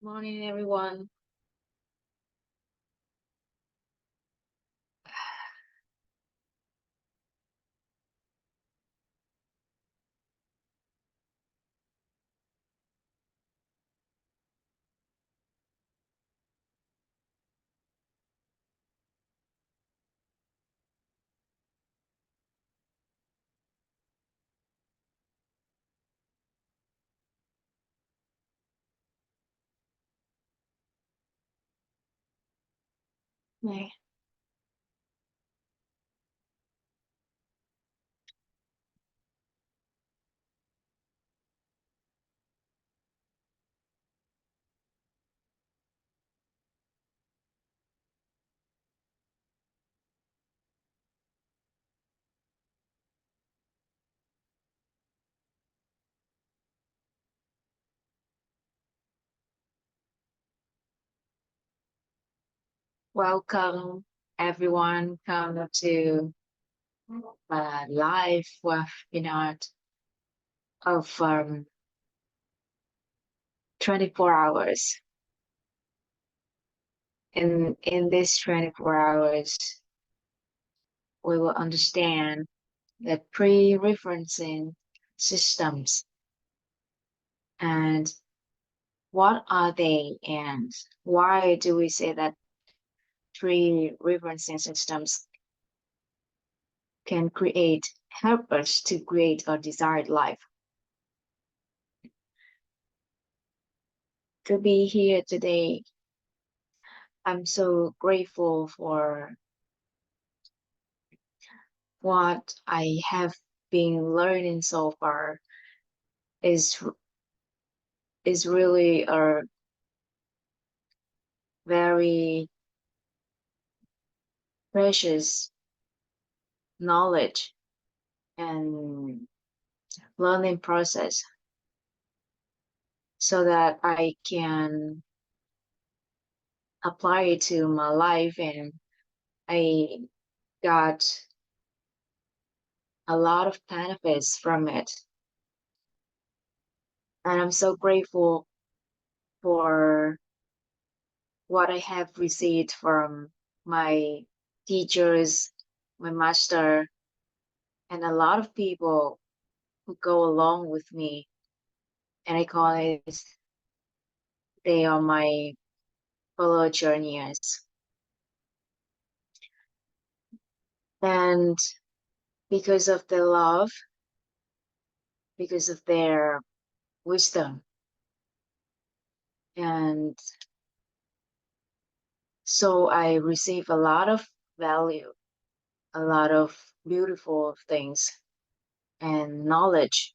Morning, everyone. Okay. Welcome, everyone. Come to live webinar of 24 hours. In this 24 hours, we will understand the pre-referencing systems and what are they and why do we say that pre-referencing systems can help us to create a desired life. To be here today, I'm so grateful for what I have been learning so far is is really a very precious knowledge and learning process so that I can apply it to my life, and I got a lot of benefits from it. And I'm so grateful for what I have received from my teachers, my master, and a lot of people who go along with me. And I call it, they are my fellow journeyers. And because of their love, because of their wisdom, and so I receive a lot of value, a lot of beautiful things and knowledge,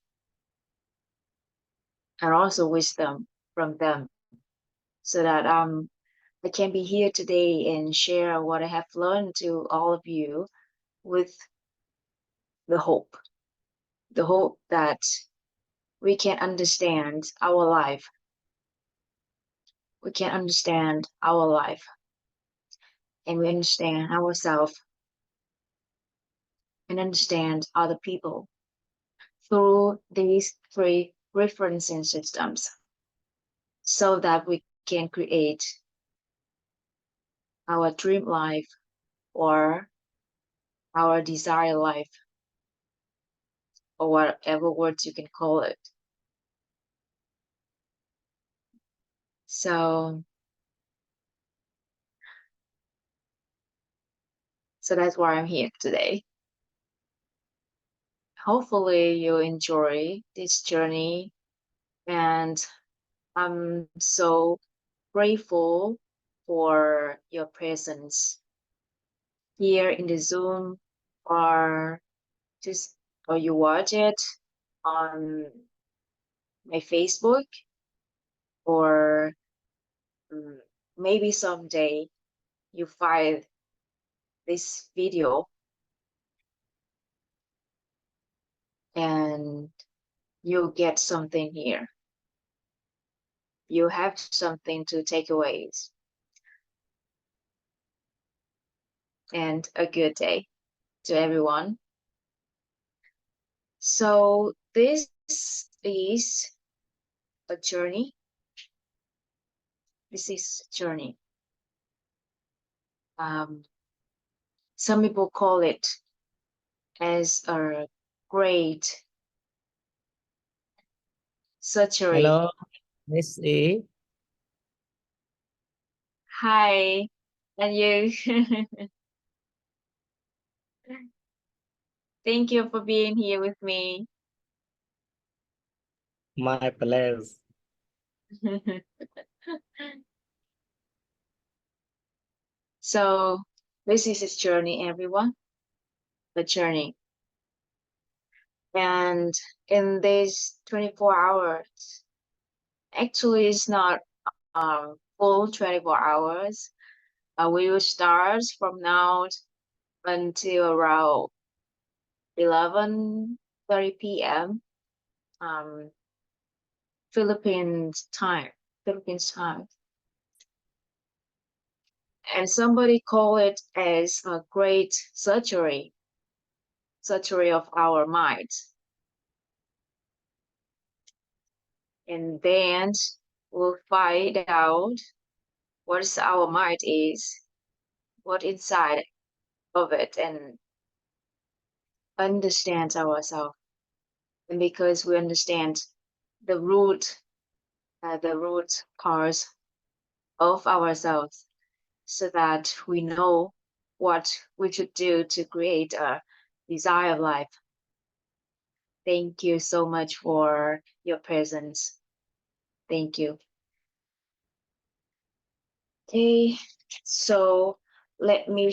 and also wisdom from them, so that I can be here today and share what I have learned to all of you with the hope, the hope that we can understand our life. We can understand our life and we understand ourselves and understand other people through these three referencing systems so that we can create our dream life or our desired life or whatever words you can call it. So that's why I'm here today. Hopefully you enjoy this journey, and I'm so grateful for your presence here in the Zoom, or just or you watch it on my Facebook, or mm, maybe someday you find this video and you get something here. You have something to take away, and a good day to everyone. So this is a journey This is journey. Um, some people call it as a great surgery. Hello, Miss E. Hi, and you. Thank you for being here with me. My place. So this is his journey, everyone. The journey. And in these 24 hours, actually it's not full 24 hours. We will start from now until around 11:30 p.m. Um, Philippines time. Philippines time. And somebody call it as a great surgery of our mind. And then we'll find out what our mind is, what inside of it, and understand ourselves. And because we understand the root cause of ourselves, so that we know what we should do to create a desired life. Thank you so much for your presence. Thank you. Okay, so let me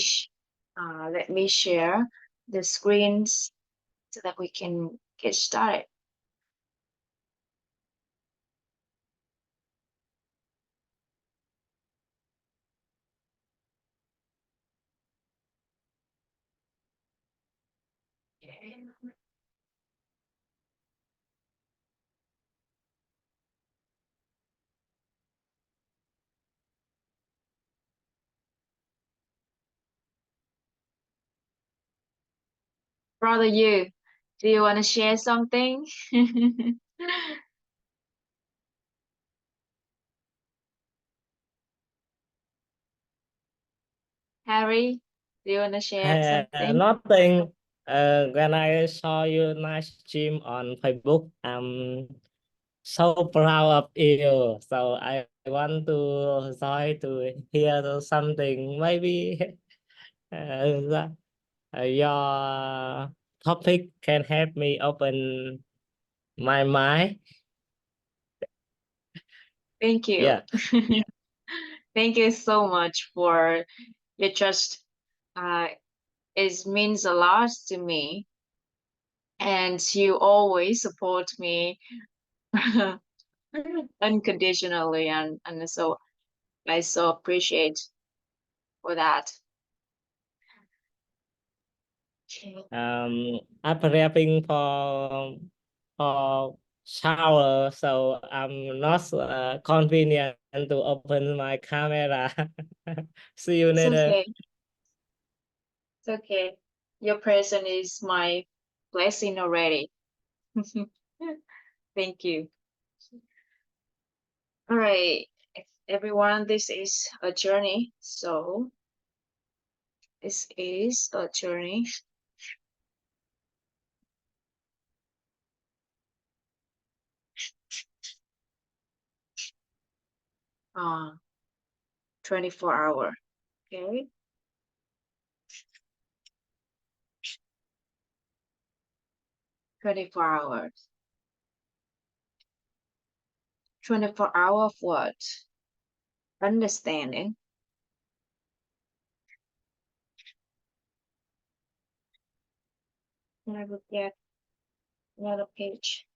share the screens so that we can get started. Brother, do you want to share something? Harry, do you want to share something? Nothing. When I saw your nice gym on Facebook, I'm so proud of you. So I want to try to hear something. Maybe your topic can help me open my mind. Thank you. Yeah. Thank you so much for your trust. Uh, it means a lot to me, and you always support me unconditionally, and so I so appreciate for that. Okay. I'm prepping for shower, so I'm not convenient to open my camera. See you It's later. okay. It's okay. Your present is my blessing already. Thank you. All right, everyone, this is a journey. So this is a journey. 24 hour. Okay. 24 hours. 24 hour of what? Understanding. And I will get another page.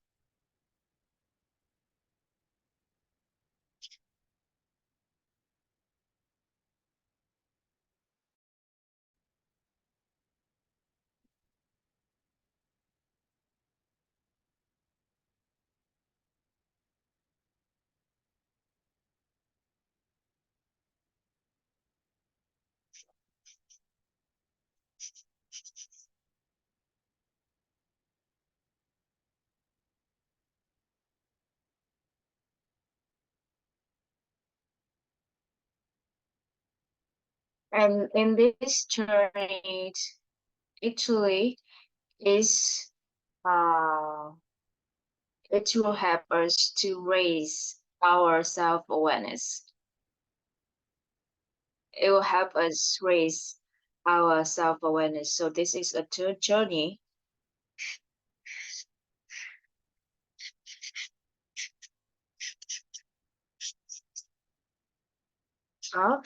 And in this journey, actually, is it will help us to raise our self-awareness. It will help us raise our self-awareness. So this is a journey of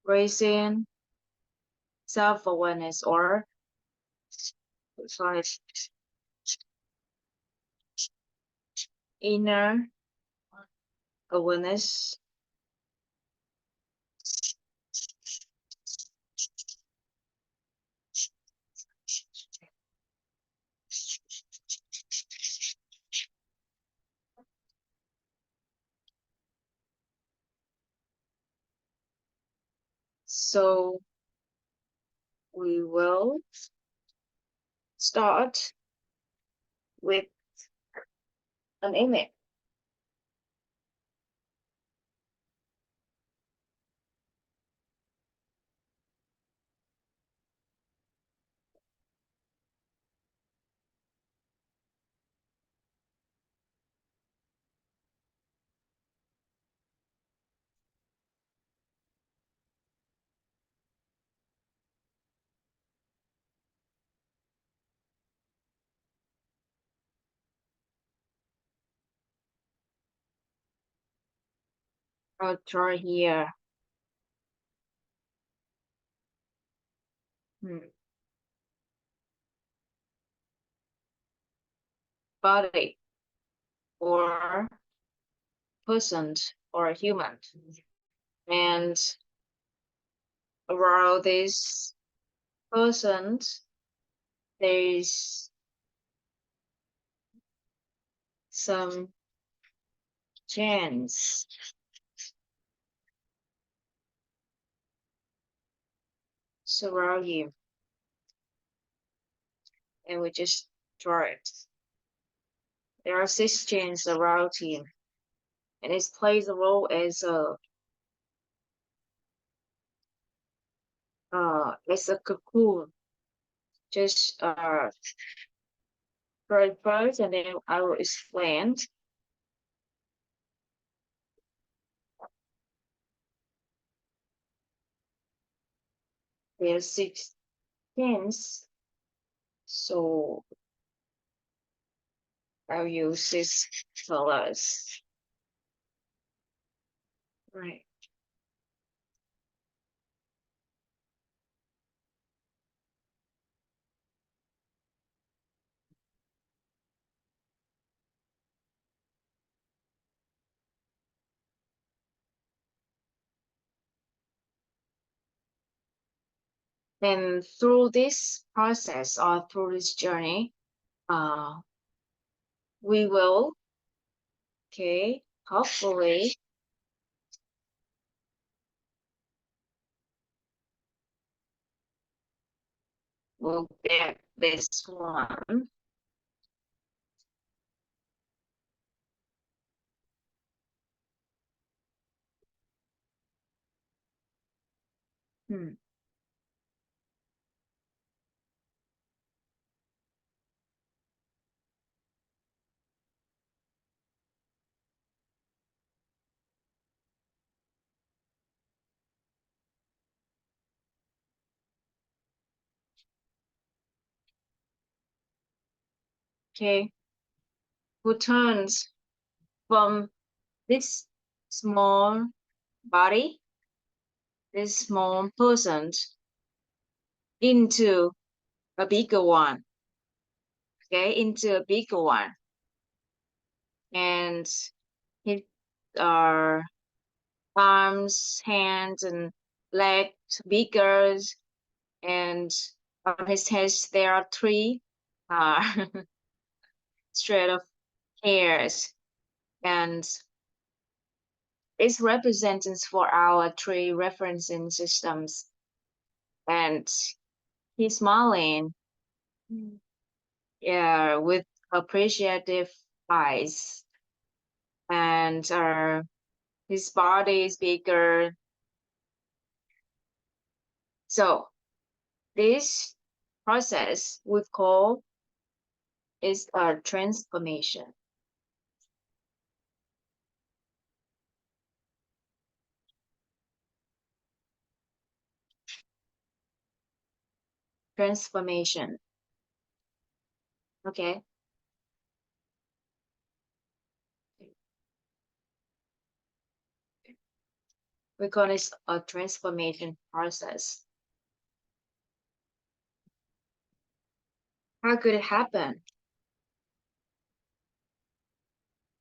raising self-awareness, or sorry, inner awareness. So we will start with an image. I'll draw here. Body, or person, or a human. And around this person, there's some genes surround him, and we just draw it. There are 6 genes around him, and it plays a role as a cocoon. Just draw it first, and then I will explain. There are 6 genes, so I'll use this colors. Right. And through this process, or through this journey, we will, okay, hopefully we'll get this one. Okay, who turns from this small body, this small person, into a bigger one, okay, into a bigger one. And his arms, hands, and legs bigger, and on his head there are 3 straight of hairs, and it's represents for our 3 referencing systems. And he's smiling, yeah, with appreciative eyes, and his body is bigger. So this process we call is a transformation. Transformation. Okay. We call this a transformation process. How could it happen?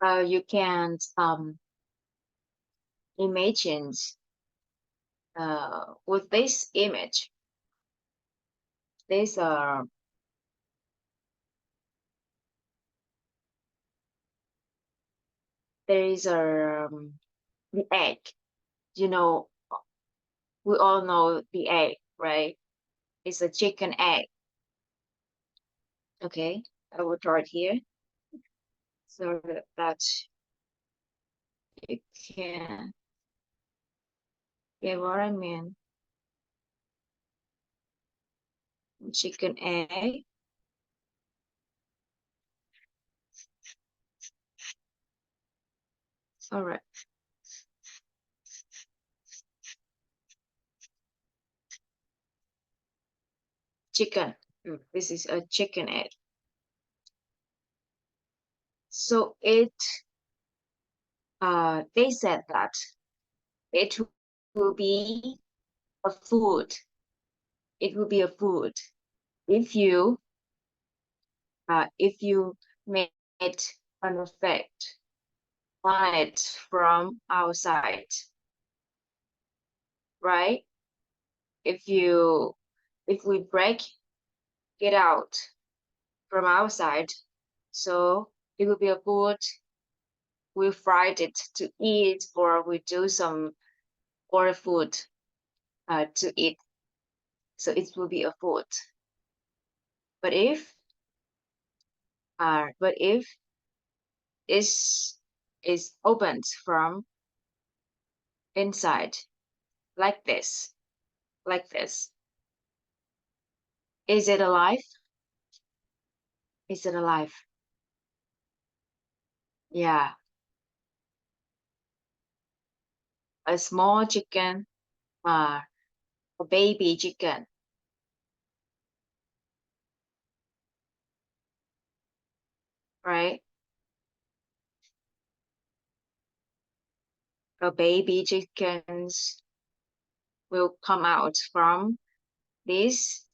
You can imagine with this image, this there is the egg. You know, we all know the egg, right? It's a chicken egg. Okay, I will draw it here so that you can get what I mean. Chicken egg. All right. Chicken. This is a chicken egg. So they said that it will be a food. It will be a food if you made an effect on it from outside, right? If we break it out from outside, so it will be a food. We fried it to eat, or we do some other food to eat. So it will be a food. But if is opened from inside, like this, is it alive? Is it alive? Yeah, a small chicken, a baby chicken, right? A baby chickens will come out from this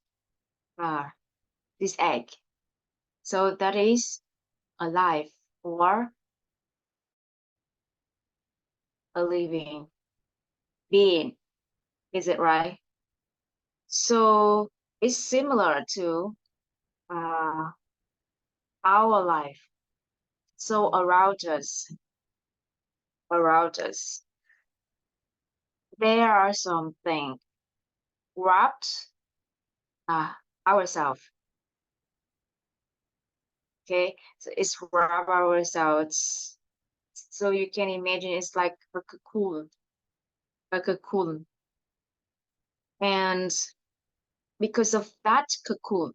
this egg. So that is alive or a living being. Is it right? So it's similar to uh, our life. So around us, there are something wrapped ourselves. Okay, so it's wrap ourselves. So you can imagine it's like a cocoon, and because of that cocoon,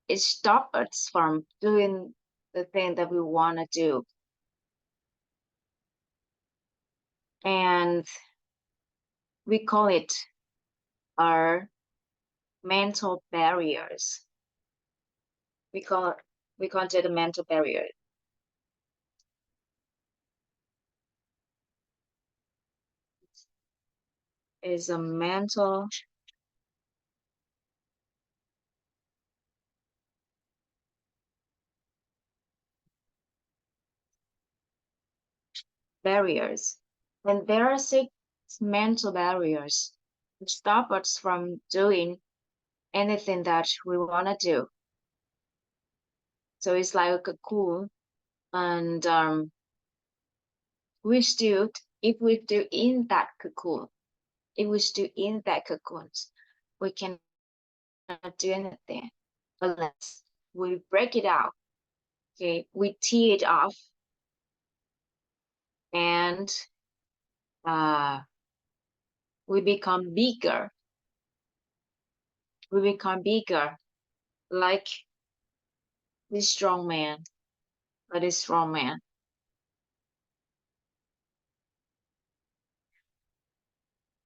it stops us from doing the thing that we want to do. And we call it our mental barriers. We call it a mental barrier. Is a mental barriers. And there are 6 mental barriers which stop us from doing anything that we want to do. So it's like a cocoon, and we still, if we do in that cocoon, if we still in that cocoon, we cannot do anything unless we break it out. Okay, we tear it off, and we become bigger. We become bigger, like this strong man, or this strong man.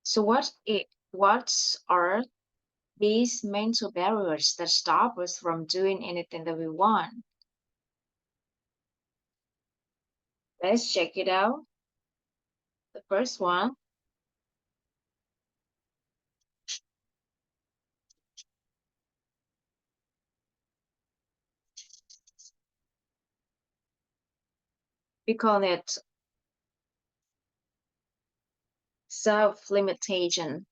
So what are these mental barriers that stop us from doing anything that we want? Let's check it out. The first one, we call it self-limitation,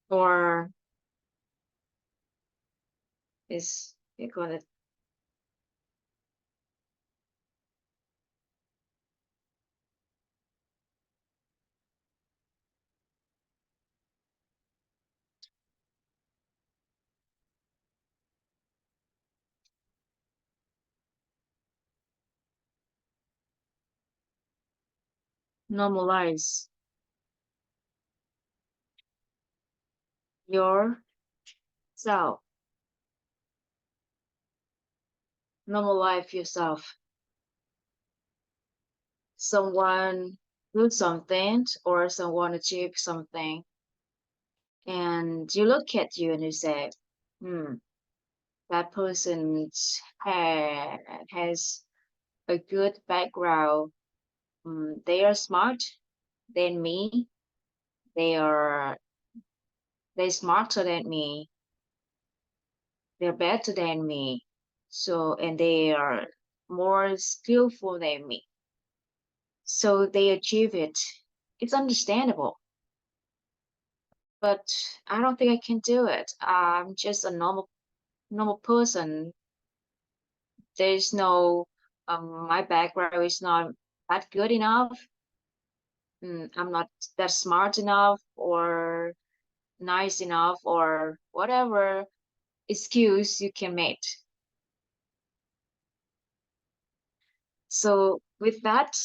or we call it normalize yourself. Normalize yourself. Someone do something or someone achieve something, and you look at you and you say, that person has a good background. They are smart than me. They're smarter than me. They're better than me. So, and they are more skillful than me. So they achieve it. It's understandable. But I don't think I can do it. I'm just a normal person. There's no my background is not that good enough. I'm not that smart enough or nice enough or whatever excuse you can make. So with that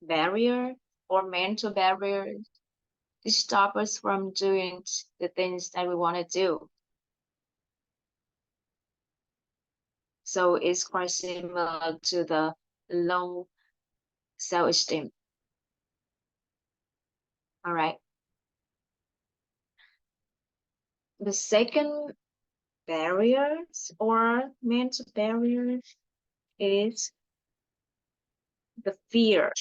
barrier or mental barrier, it stops us from doing the things that we want to do. So it's quite similar to the low self-esteem. All right. The second barriers or mental barriers is the fear.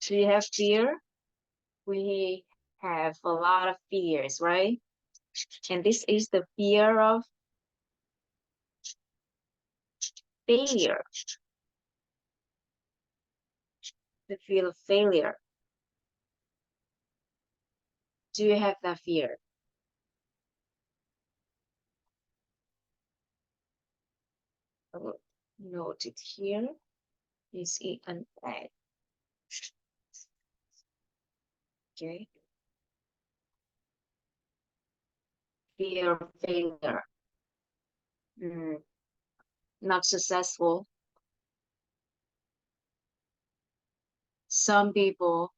Do you have fear? We have a lot of fears, right? And this is the fear of failure, the fear of failure. Do you have that fear? Note it here. Is it an egg? Okay. Fear of failure. Not successful. Some people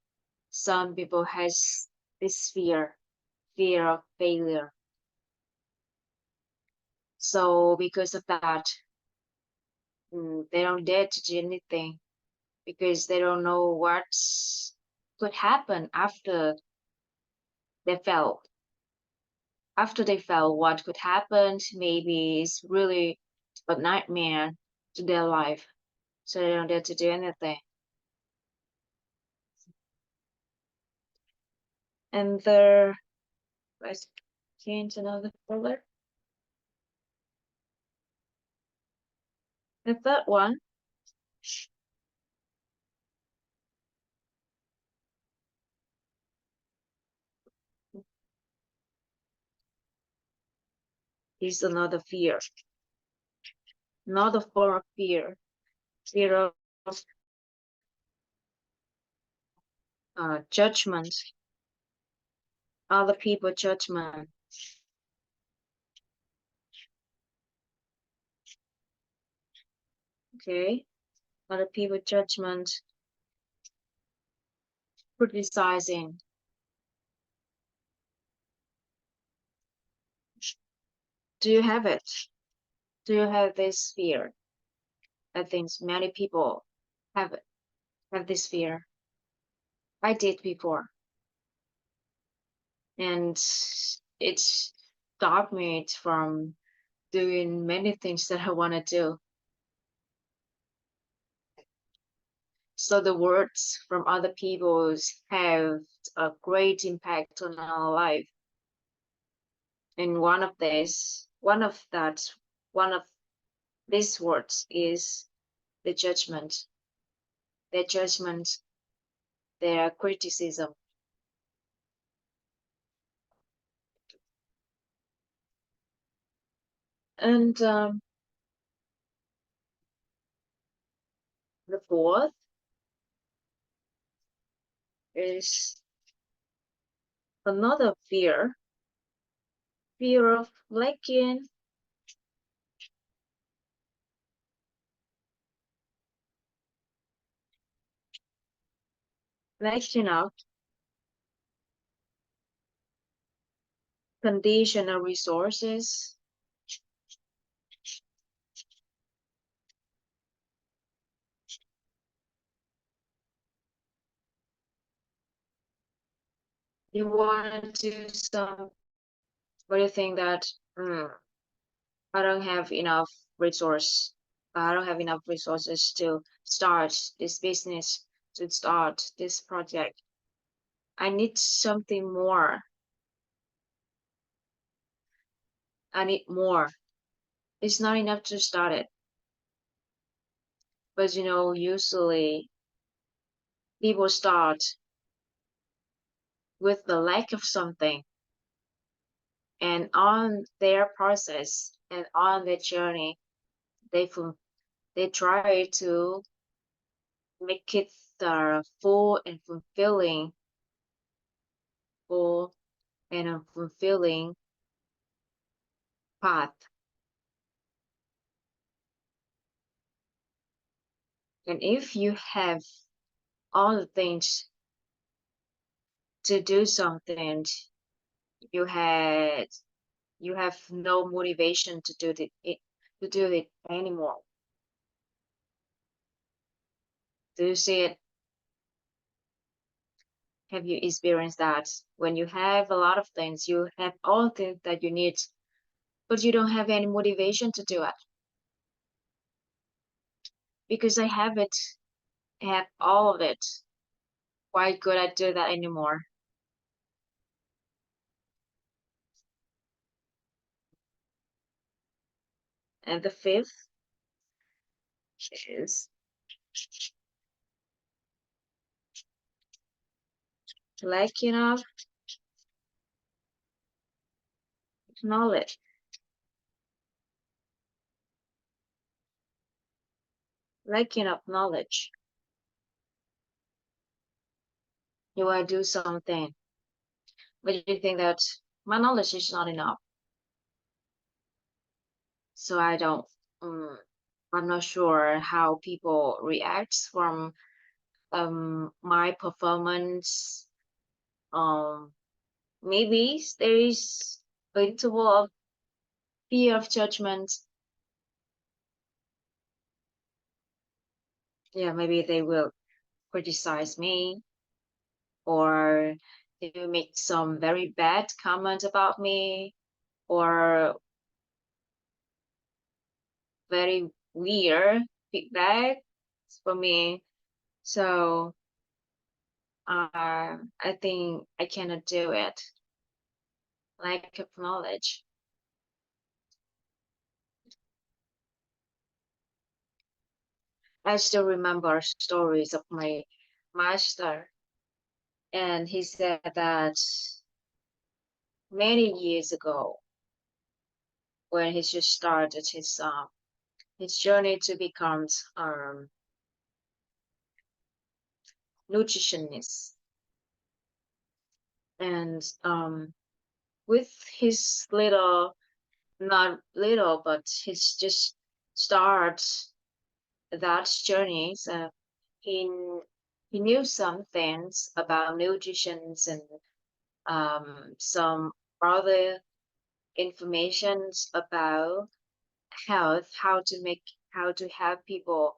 has this fear of failure. So because of that, they don't dare to do anything because they don't know what could happen after they fell. After they fell, what could happen? Maybe it's really a nightmare to their life. So they don't dare to do anything. And let's change another color. The third one is another fear. Another form of fear. Fear of judgment. Other people judgment. Okay, other people judgment, criticizing. Do you have it? Do you have this fear? I think many people have it, have this fear. I did before, and it stopped me from doing many things that I want to do. So the words from other people have a great impact on our life. And one of these words is the judgment, their judgment, their criticism. And the fourth is another fear, fear of lacking, lacking of conditional resources. You want to do some, but you think that I don't have enough resource. I don't have enough resources to start this business, to start this project. I need something more. I need more. It's not enough to start it. But usually people start with the lack of something, and on their process and on their journey, they they try to make it full and fulfilling, full and a fulfilling path. And if you have all the things to do something, you had you have no motivation to do it anymore. Do you see it? Have you experienced that? When you have a lot of things, you have all things that you need, but you don't have any motivation to do it. Because I have it, I have all of it. Why could I do that anymore? And the fifth is lacking of knowledge. Lacking of knowledge. You want to do something, but you think that my knowledge is not enough. So I don't, I'm not sure how people react from my performance. Um, maybe there is a interval of fear of judgment. Yeah, maybe they will criticize me, or they will make some very bad comment about me, or very weird feedback for me. So I think I cannot do it. Lack of knowledge. I still remember stories of my master, and he said that many years ago, when he just started his journey to become nutritionist, and with his little, not little, but his just start that journey, he he knew some things about nutrition and some other informations about health, how to help people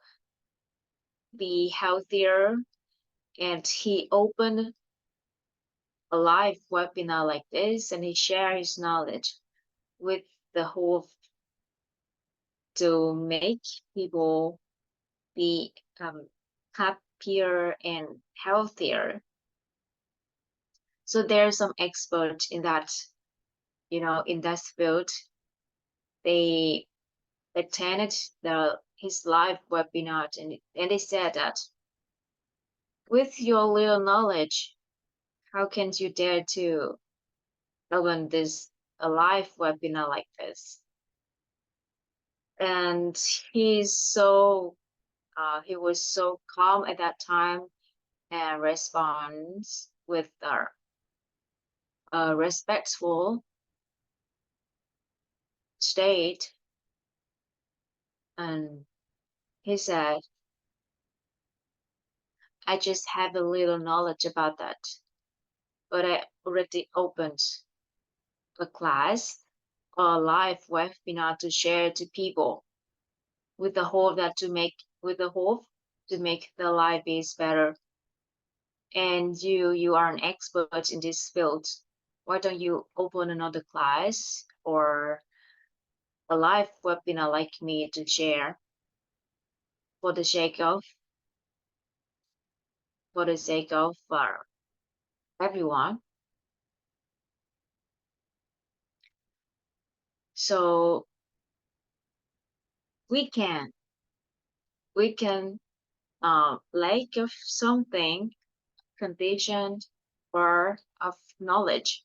be healthier, and he opened a live webinar like this, and he shared his knowledge with the whole to make people be happier and healthier. So there are some experts in that, in that field. They attended his live webinar, and they said that with your little knowledge, how can you dare to open this a live webinar like this? And he was so calm at that time and responds with a respectful state. And he said, I just have a little knowledge about that, but I already opened a class or a live webinar to share to people with the hope to make the life is better. And you are an expert in this field. Why don't you open another class or a live webinar like me to share for the sake of everyone? So we can lack of something, condition, or of knowledge,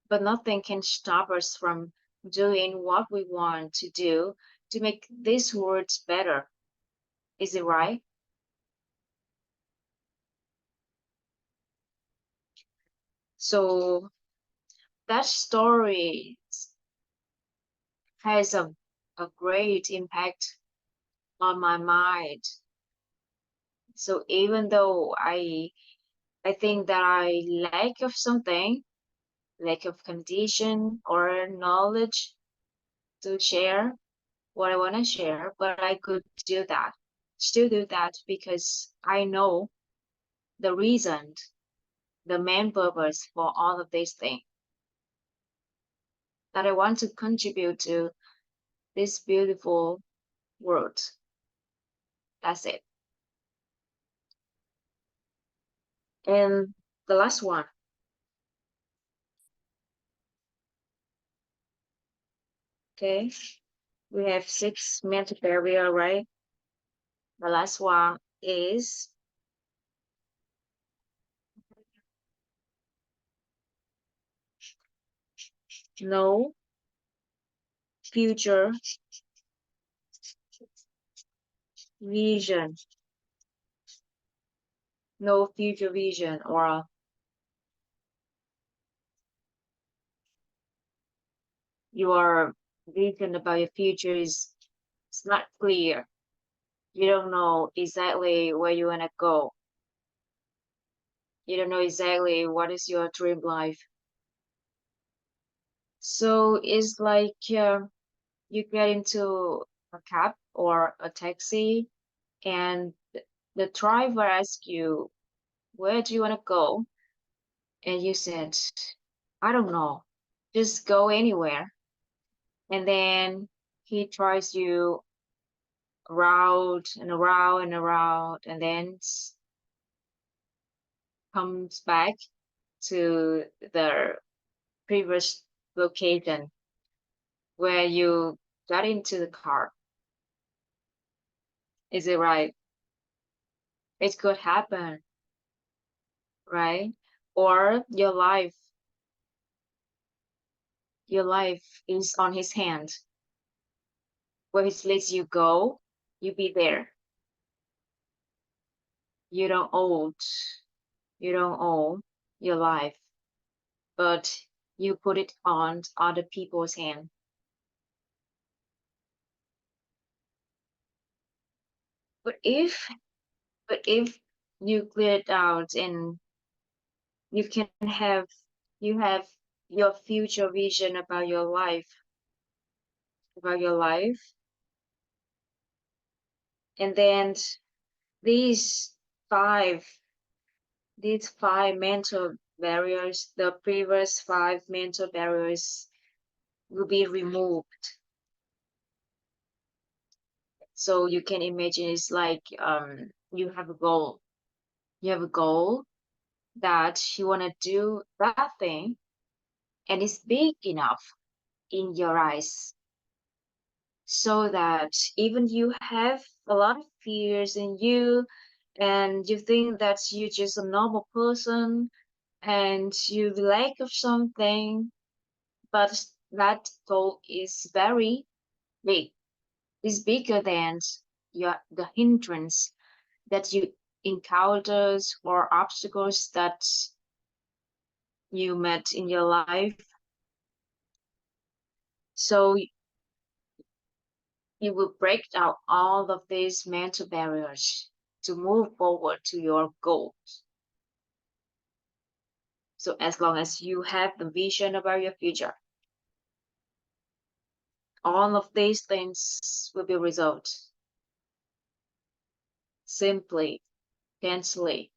but nothing can stop us from doing what we want to do to make these words better. Is it right? So that story has a great impact on my mind. So even though I think that I lack of something, lack of condition or knowledge to share what I want to share, but I could still do that because I know the reason, the main purpose for all of these things, that I want to contribute to this beautiful world. That's it. And the last one, okay? We have 6 mental barrier, right? The last one is no future vision. No future vision, or your vision about your future is it's not clear. You don't know exactly where you want to go. You don't know exactly what is your dream life. So it's like you get into a cab or a taxi, and the driver asks you, where do you want to go? And you said, I don't know, just go anywhere. And then he tries you around and around and around, and then comes back to the previous location where you got into the car. Is it right? It could happen, right? Or your life is on his hand. Where he lets you go, you be there. You don't own, you don't own your life, but you put it on other people's hand. But if you clear it out and you can have you have your future vision about your life, and then these five mental barriers, the previous 5 mental barriers will be removed. So you can imagine it's like you have a goal. You have a goal that you want to do that thing, and it's big enough in your eyes, so that even you have a lot of fears in you, and you think that you're just a normal person and you lack of something, but that goal is very big. It's bigger than the hindrance that you encounters or obstacles that you met in your life. So you will break down all of these mental barriers to move forward to your goals. So as long as you have the vision about your future, all of these things will be resolved simply, intensely.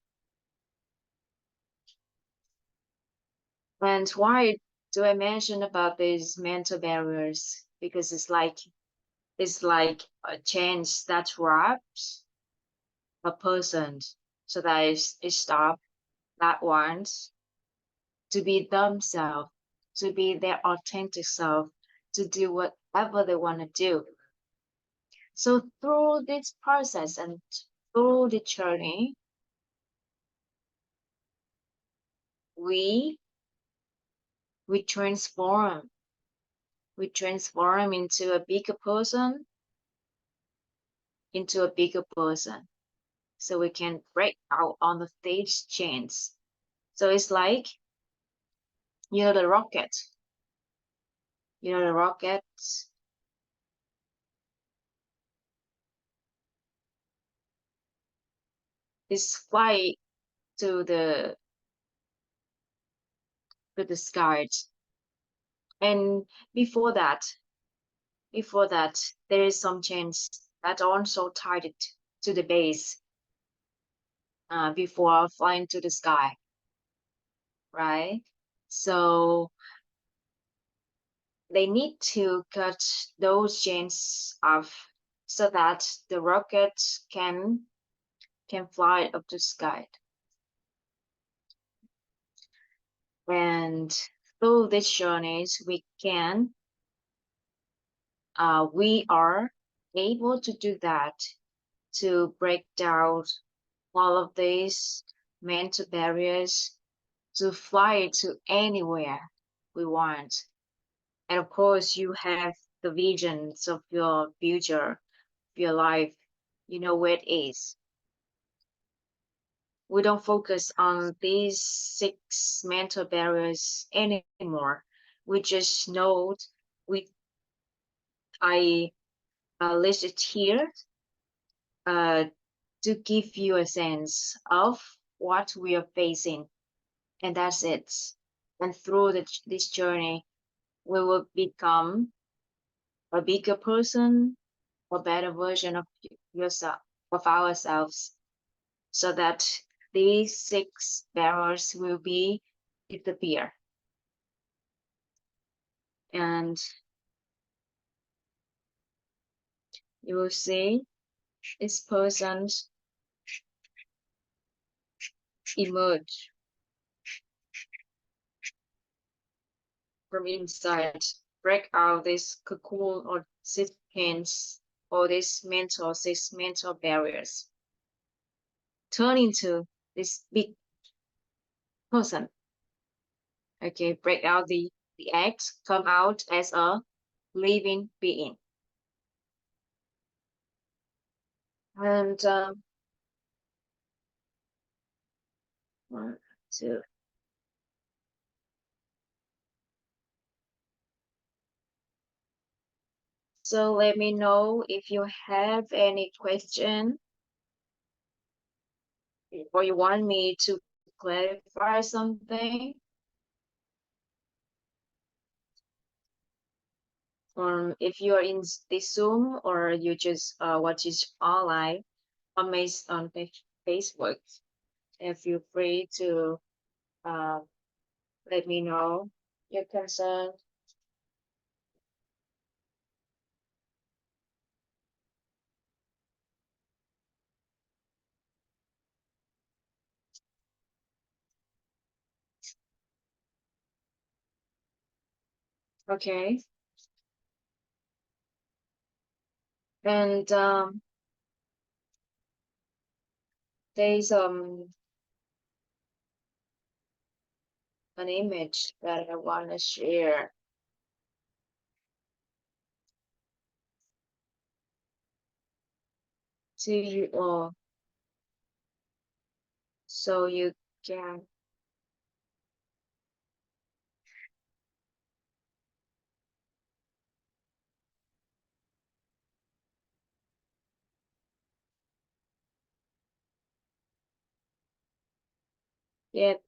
And why do I mention about these mental barriers? Because it's like a chains that wraps a person, so that it stop that wants to be themselves, to be their authentic self, to do whatever they want to do. So through this process and through the journey, we we transform into a bigger person, so we can break out on the stage chains. So it's like, the rocket, the rocket is fly to the skies. And before that, there is some chains that also tied it to the base, before flying to the sky, right? So they need to cut those chains off so that the rocket can fly up the sky. And through these journeys, we are able to do that, to break down all of these mental barriers, to fly to anywhere we want. And of course, you have the visions of your future, your life, you know where it is. We don't focus on these 6 mental barriers anymore. We just know we I listed here, uh, to give you a sense of what we are facing, and that's it. And through this journey, we will become a bigger person, a better version of yourself, of ourselves, so that these 6 barriers will be disappear. And you will see this person emerge from inside, break out this cocoon or 6 chains, or these 6 mental barriers, turn into this big person. Okay, break out the eggs, come out as a living being. And 1, 2. So let me know if you have any question or you want me to clarify something? If you are in the Zoom or you just watch it online on Facebook, feel free to uh, let me know your concern. Okay. And there's an image that I want to share to you all so you can get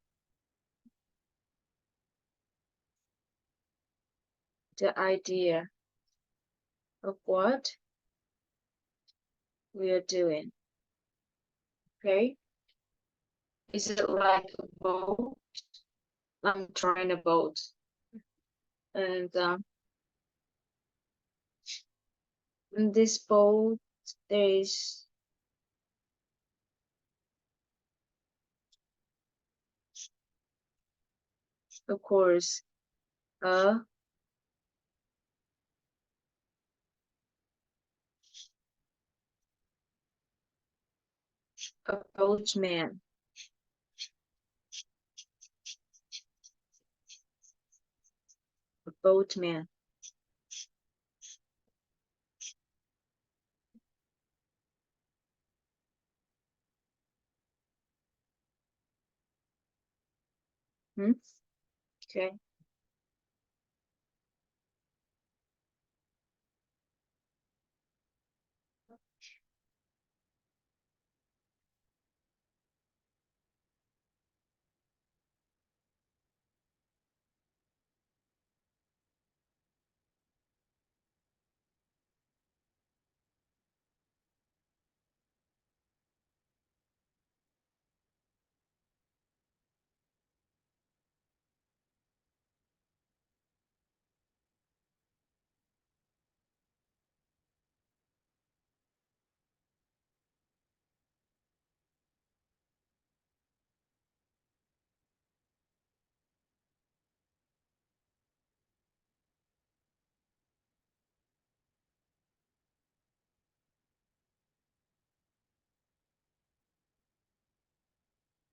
the idea of what we are doing. Okay? Is it like a boat? I'm trying a boat. And in this boat, there is, of course, a, a boatman. A boatman. Hmm? Okay.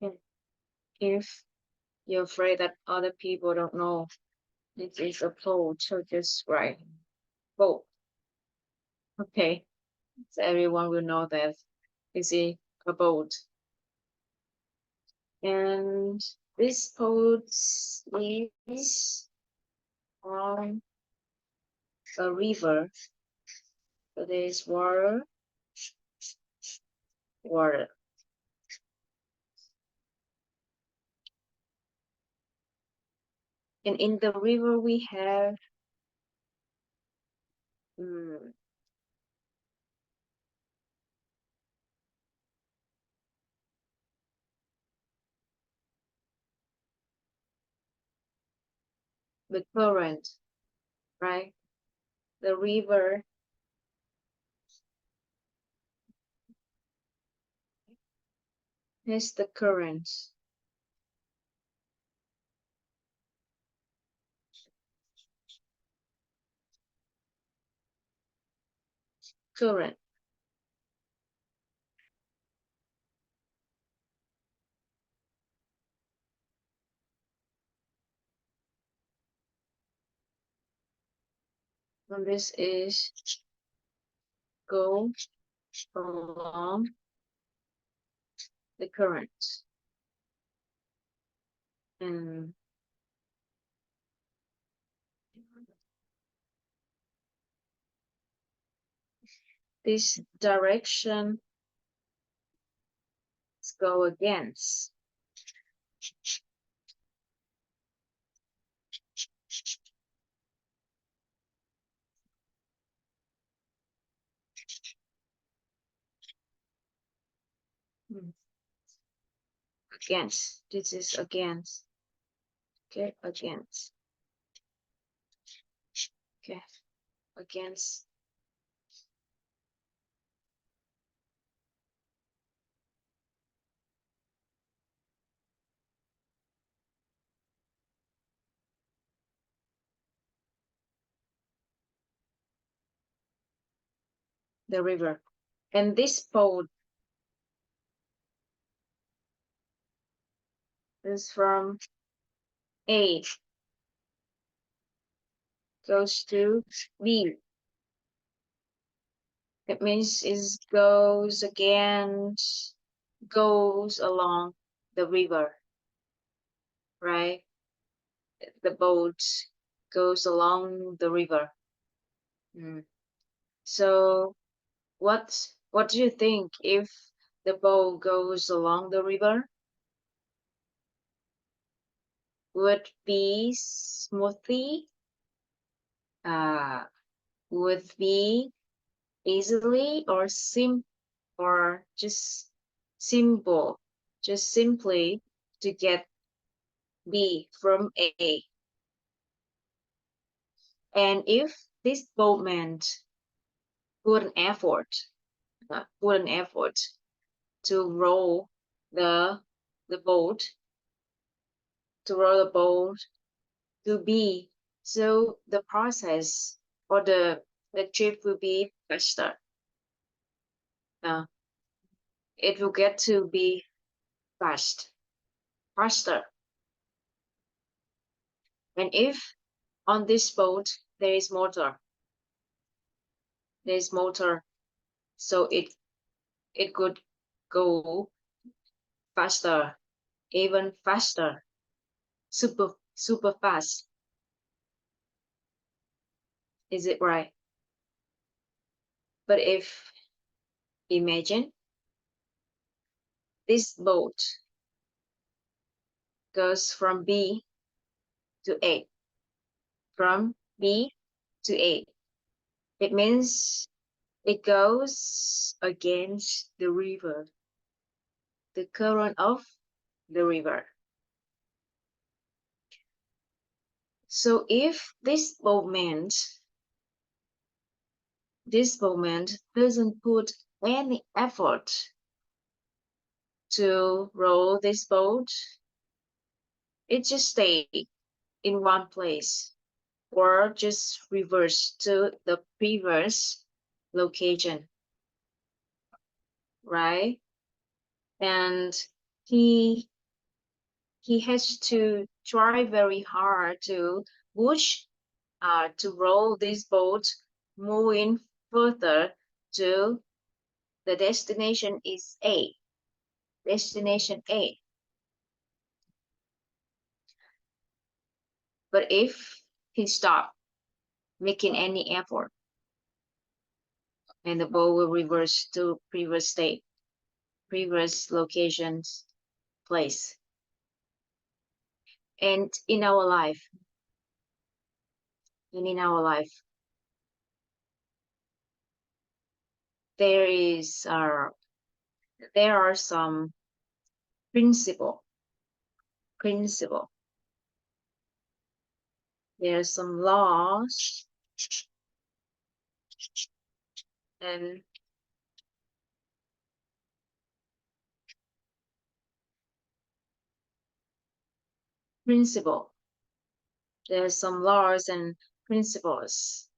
And if you're afraid that other people don't know it is a boat, so just write boat. Okay. So everyone will know that it's a boat. And this boat is on a river. So there's water, water. And in the river we have mm, the current, right? The river has the current. Current. And this is go along the current. And this direction is go against. Against. This is against. Okay, against. Okay, against. The river. And this boat is from A, goes to B. It means it goes against, goes along the river, right? The boat goes along the river. So what do you think if the boat goes along the river? Would be smoothly, would be easily, or just simple, just simply to get B from A. And if this boatman put an effort, to row the boat, to B, so the process or the trip will be faster. It will get to be faster. And if on this boat there is motor, so it could go faster, even faster, super fast. Is it right? But if, imagine this boat goes from B to A, from B to A, it means it goes against the river, the current of the river. So if this boatman doesn't put any effort to row this boat, it just stay in one place or just reverse to the previous location, right? And he has to try very hard to push, to roll this boat moving further to the destination is A. Destination A. But if he stopped making any effort, and the boat will reverse to previous state, previous locations, place. And in our life, there are some principle. There are some laws and principle. There are some laws and principles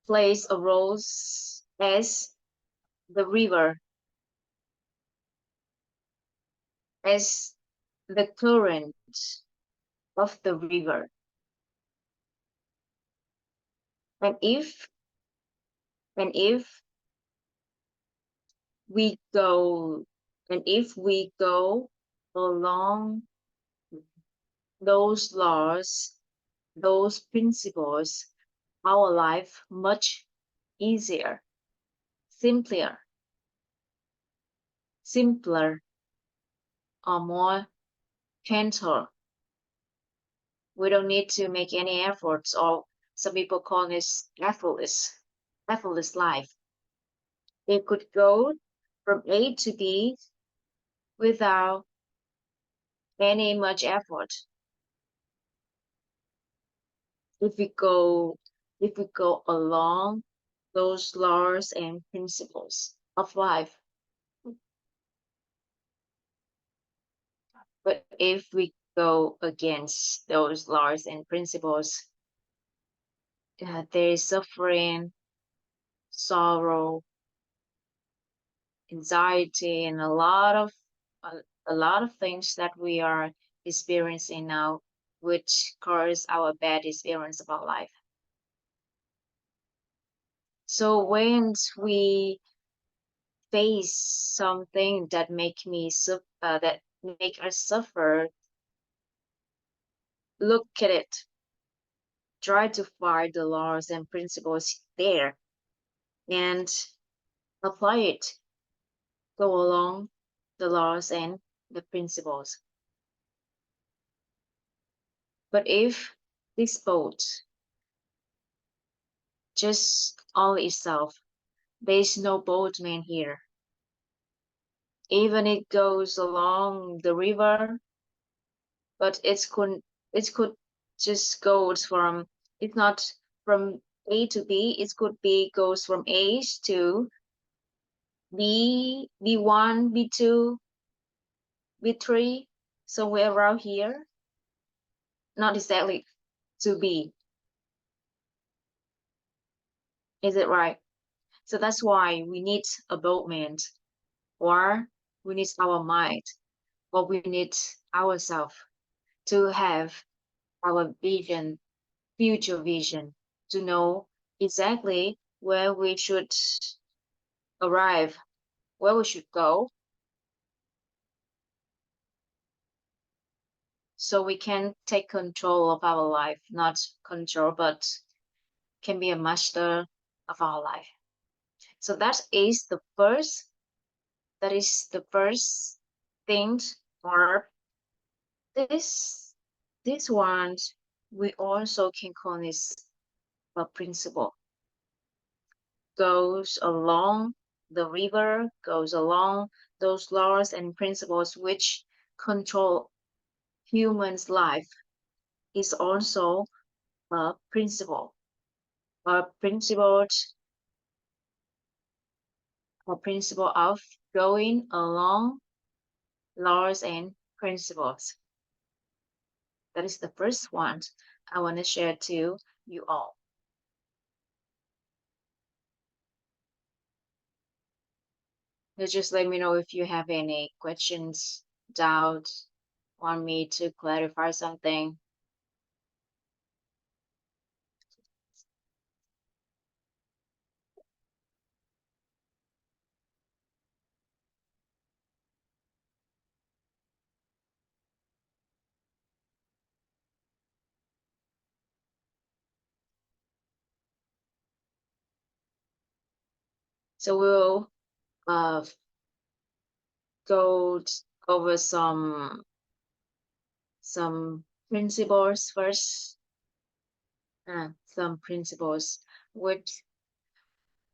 plays a role as the river, as the current of the river. And if we go along those laws, those principles, our life much easier, simpler, simpler or more gentle. We don't need to make any efforts, or some people call this effortless life. They could go from A to B without any much effort. If we go along those laws and principles of life. But if we go against those laws and principles, there is suffering, sorrow, anxiety, and a lot of things that we are experiencing now, which cause our bad experience about life. So when we face something that make us suffer, look at it. Try to find the laws and principles there and apply it. Go along the laws and the principles. But if this boat just only itself, there is no boatman here. Even it goes along the river, but it could just go from, it's not from A to B, it could be goes from A to B, B1, B2, B3, somewhere around here. Not exactly to B. Is it right? So that's why we need a boatman, or we need our mind, or we need ourselves to have our vision, future vision, to know exactly where we should arrive, where we should go, so we can take control of our life, not control, but can be a master of our life. So that is the first thing, or this one we also can call this a principle. Goes along the river, goes along those laws and principles which control humans' life, is also a principle. A principle of going along laws and principles. That is the first one I want to share to you all. Just let me know if you have any questions, doubts, want me to clarify something. So we'll go over some principles first. Some principles which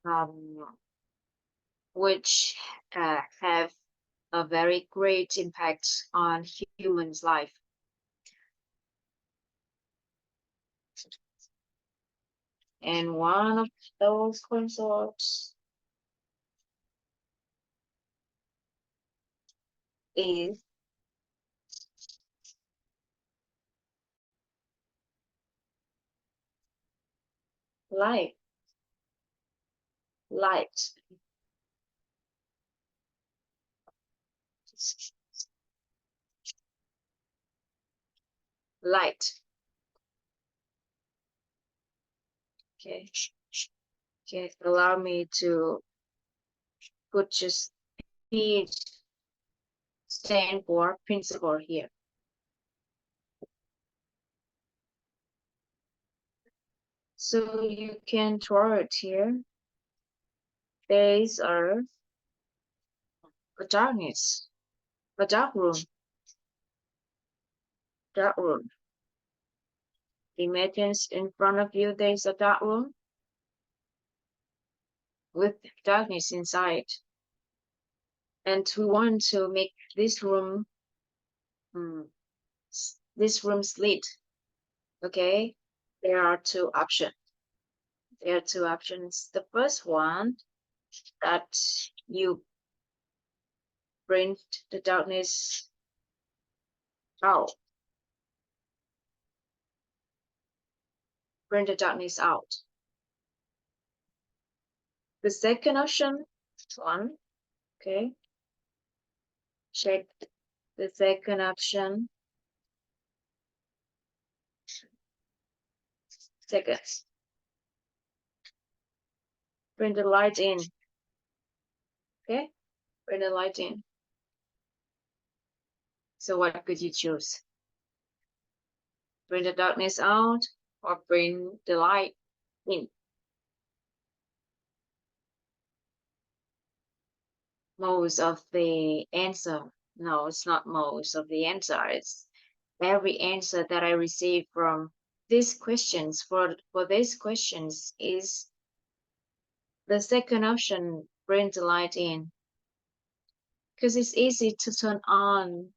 um, have a very great impact on humans' life. And one of those principles is light. Light. Light. Okay. Okay. Allow me to put just P stand for principle here. So you can draw it here. Days are a darkness, a dark room, dark room. Imagine in front of you there is a dark room with darkness inside. And we want to make this room lit. Okay, there are two options. The first one, that you bring the darkness out. Bring the darkness out. The second option, one, okay. Check the second option. Second, bring the light in. Okay, bring the light in. So what could you choose? Bring the darkness out or bring the light in? Most of the answer. No, it's not most of the answer. It's every answer that I receive from these questions for these questions is the second option, bring the light in. Because it's easy to turn on.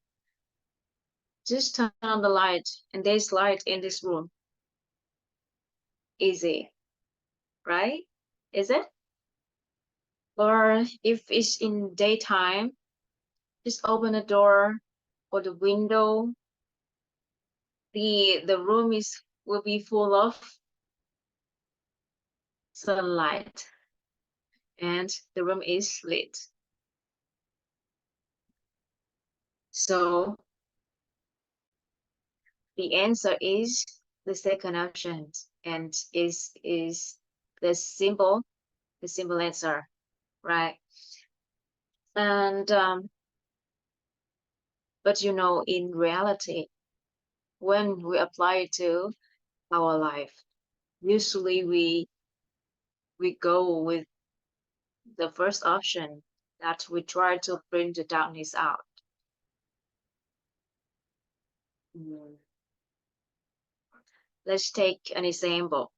Just turn on the light and there's light in this room. Easy, right? Is it? Or if it's in daytime, just open the door or the window. The room will be full of sunlight and the room is lit. So the answer is the second option, and is the simple answer, right? And but you know, in reality, when we apply it to our life, usually we go with the first option, that we try to bring the darkness out. Let's take an example.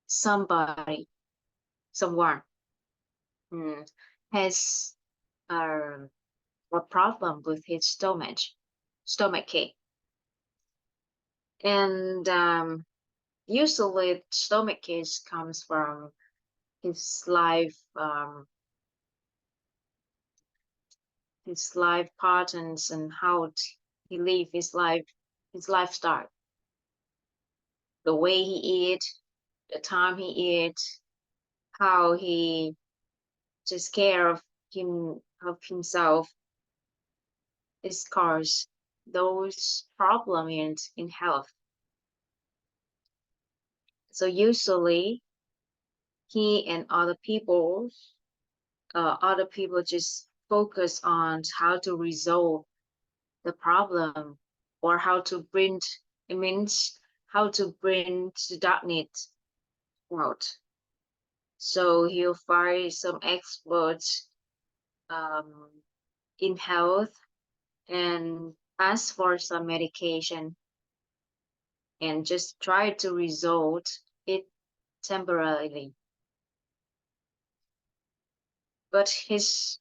Someone has a problem with his stomach ache. And usually stomach ache comes from his life patterns and how he live his lifestyle, the way he eat, the time he eat, how he takes care of himself. It cause those problems in health. So usually he and other people just focus on how to resolve the problem, or how to bring the darkness out. So he'll find some experts in health and ask for some medication and just try to resolve it temporarily. But his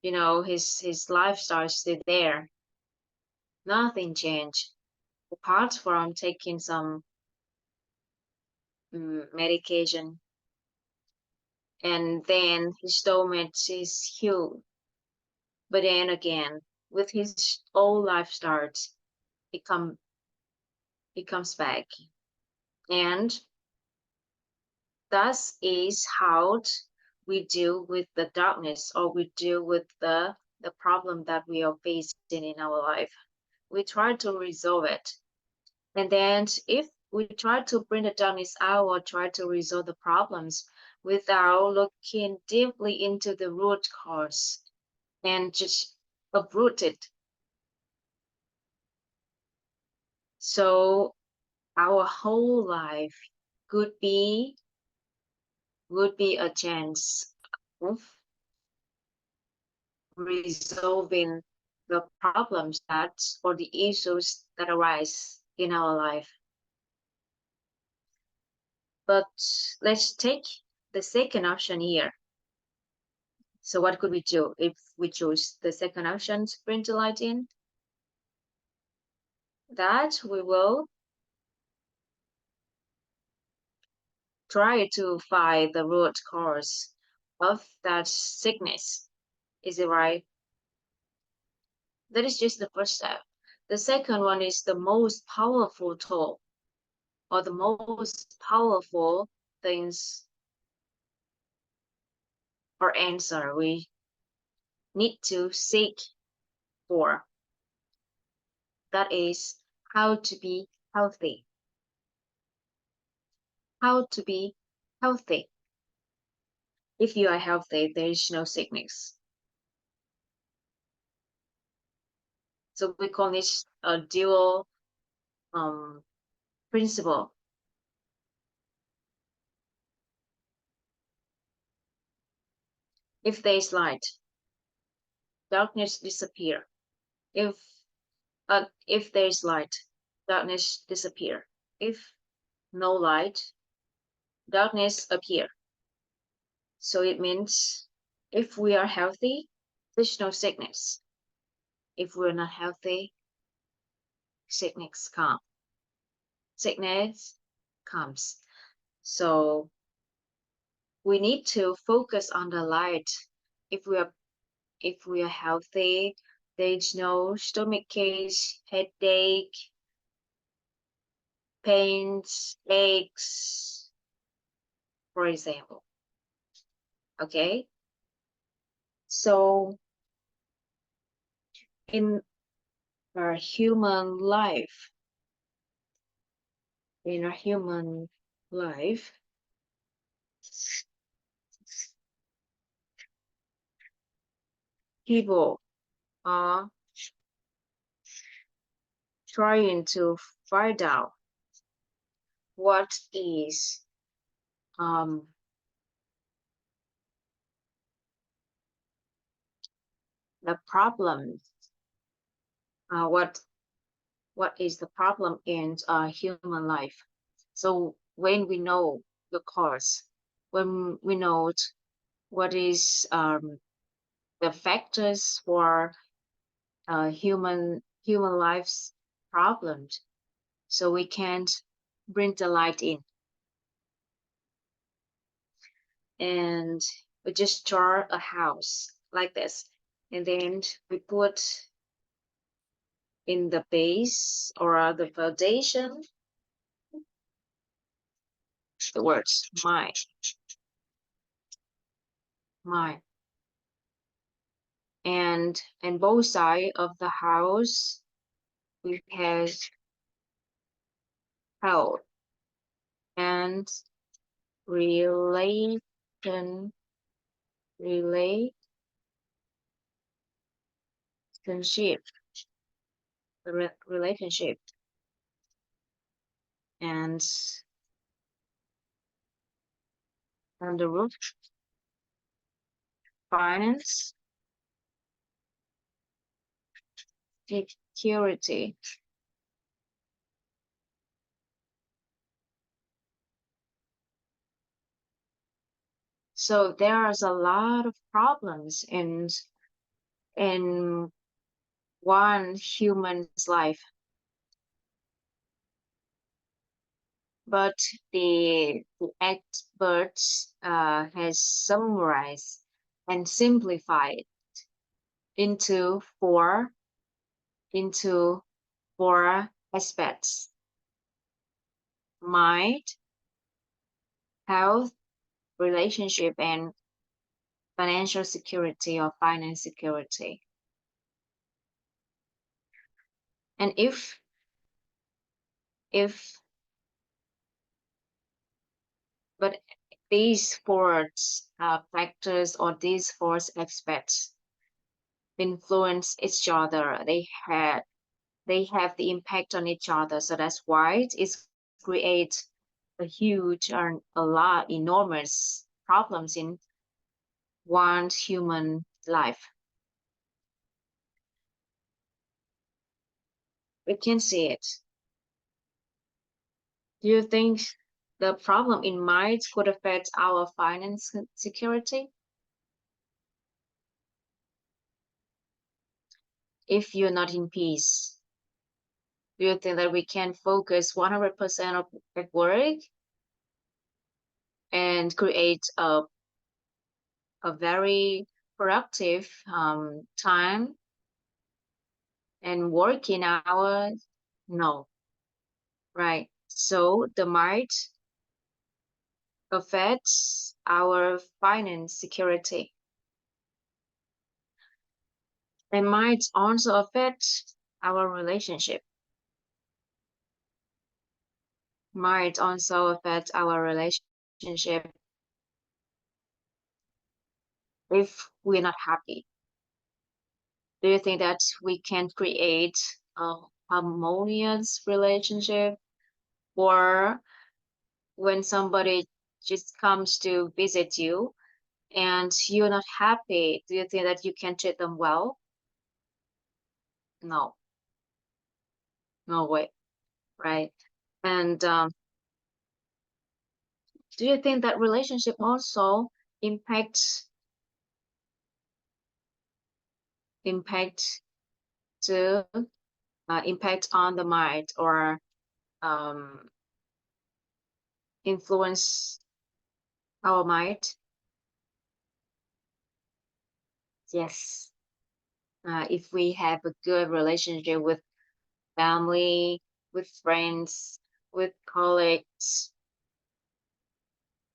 lifestyle is still there. Nothing changed apart from taking some medication, and then his stomach is healed. But then again, with his old lifestyle, it comes back. And that is how we deal with the darkness, or we deal with the problem that we are facing in our life. We try to resolve it. And then if we try to bring the darkness out or try to resolve the problems without looking deeply into the root cause and just uproot it, so our whole life would be a chance of resolving the problems that or the issues that arise in our life. But let's take the second option here. So what could we do if we choose the second option to bring the light in? That we will try to find the root cause of that sickness. Is it right? That is just the first step. The second one is the most powerful tool or the most powerful things or answer we need to seek for. That is how to be healthy. How to be healthy. If you are healthy, there is no sickness. So we call this a dual principle. If there is light, darkness disappear. If there is light, darkness disappear. If no light, darkness appear. So it means if we are healthy, there's no sickness. If we're not healthy, sickness comes. Sickness comes. So we need to focus on the light. If we are healthy, there's no stomach ache, headache, pains, aches, for example. Okay? So in our human life, people are trying to find out what is the problem, what is the problem in human life. So when we know the cause, when we know what is the factors for human life's problems, so we can bring the light in. And we just draw a house like this, and then we put in the base or the foundation the words mind. And both sides of the house we have health and relationship. Relationship and on the roof, finance, security. So there's a lot of problems in one human's life, but the experts has summarized and simplified into four aspects: mind, health, relationship, and financial security or finance security. And if but these four factors or these four aspects influence each other, they have the impact on each other. So that's why it creates a huge or enormous problems in one's human life. We can see it. Do you think the problem in mind could affect our finance security? If you're not in peace, do you think that we can focus 100% at work and create a very productive time and working hours? No, right? So the might affects our finance security. It might also affect our relationship. Might also affect our relationship if we're not happy. Do you think that we can create a harmonious relationship? Or when somebody just comes to visit you and you're not happy, do you think that you can treat them well? No, no way, right? And do you think that relationship also impact impact to impact on the mind or um, influence our mind? Yes. If we have a good relationship with family, with friends, with colleagues,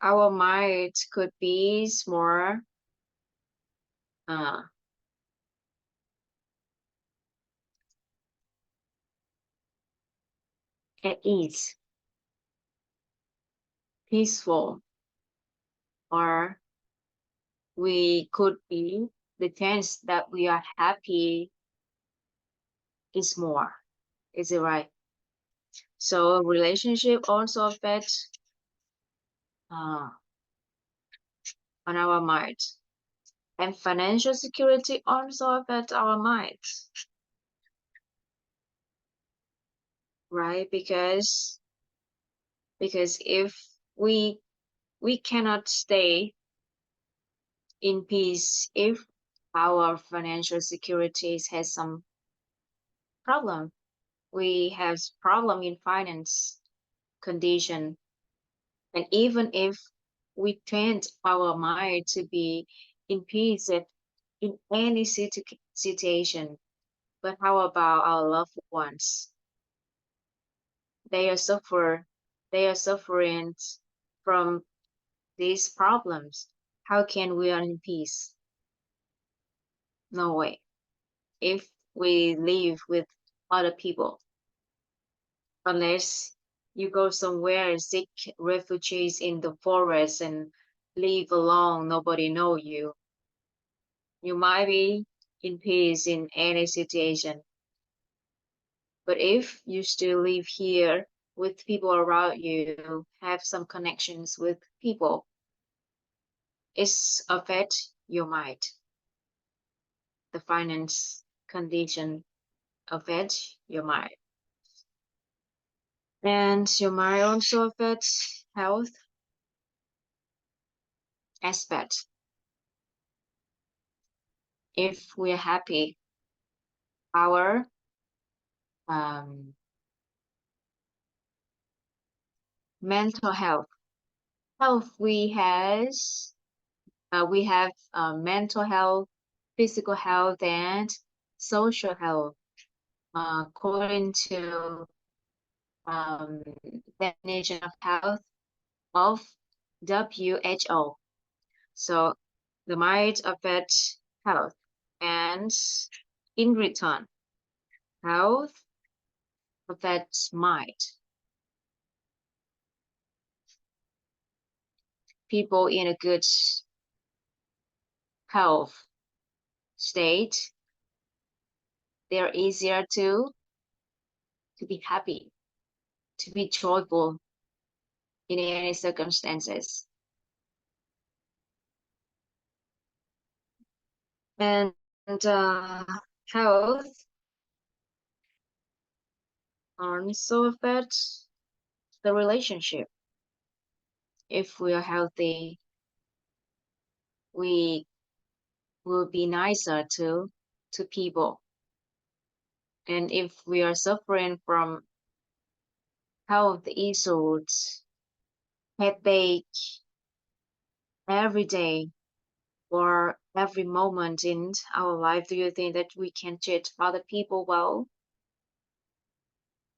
our mind could be more uh, at ease, peaceful, or we could be the chance that we are happy is more. Is it right? So relationship also affects uh, on our mind, and financial security also affects our mind, right? Because if we we cannot stay in peace if our financial securities has some problem. We have problem in finance condition, and even if we trained our mind to be in peace in any situation, but how about our loved ones? They are they are suffering from these problems. How can we are in peace? No way. If we live with other people, unless you go somewhere and seek refugees in the forest and live alone, nobody know you. You might be in peace in any situation. But if you still live here with people around you, have some connections with people, it's affect your mind. The finance condition affect your mind. And your mind also affects health aspect. If we're happy, our mental health we have mental health, physical health, and social health according to definition of health of WHO. So the mind affects health, and in return, health affects mind. People in a good health state, they're easier to be happy, to be joyful in any circumstances. And health also affect the relationship. If we are healthy, we will be nicer to people. And if we are suffering from health issues, headache every day or every moment in our life, do you think that we can treat other people well?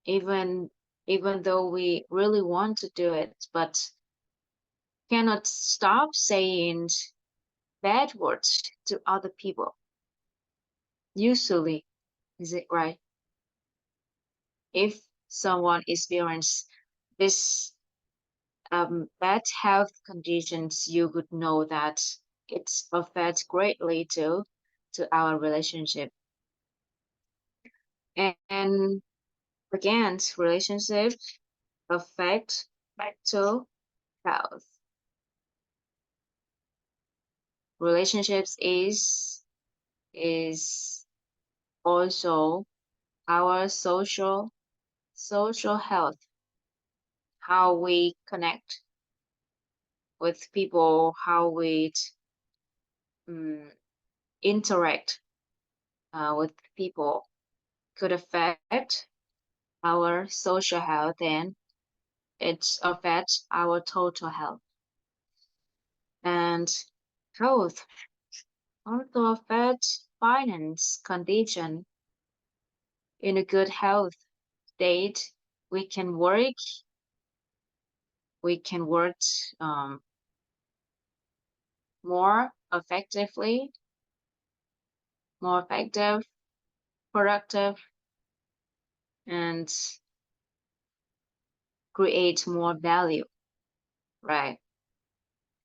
Even even though we really want to do it, but cannot stop saying bad words to other people. Usually, is it right? If someone experiences this bad health conditions, you would know that it affects greatly to our relationship. And again, relationships affect mental health. Relationships is also our social health, how we connect with people, how we um, interact with people could affect our social health, and it affects our total health. And health also affects finance condition. In a good health state, we can work, we can work um, more effectively, more effective, productive, and create more value, right?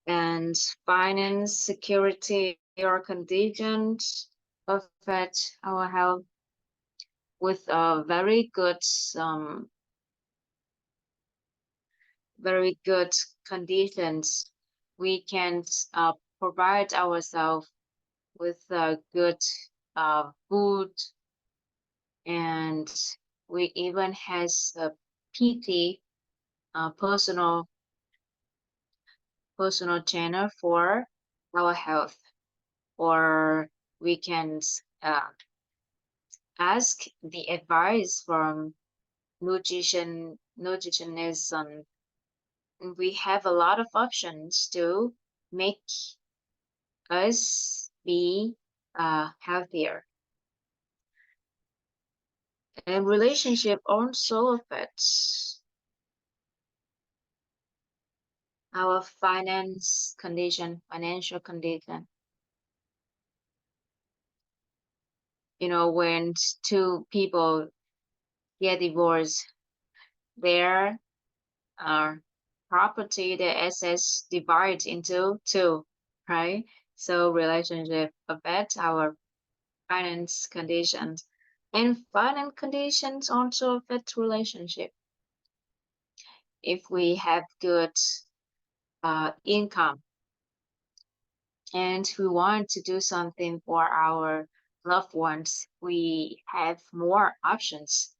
And finance, security, or conditions affect our health with very good conditions. We can provide ourselves with good food, and we even has a PT, personal trainer for our health, or we can uh, ask the advice from nutritionist. We have a lot of options to make us be healthier. And relationship also affects our financial condition. You know, when two people get divorced, their uh, property, their assets divide into two, right? So relationship affect our finance conditions, and finance conditions also affect relationship. If we have good income and we want to do something for our loved ones, we have more options,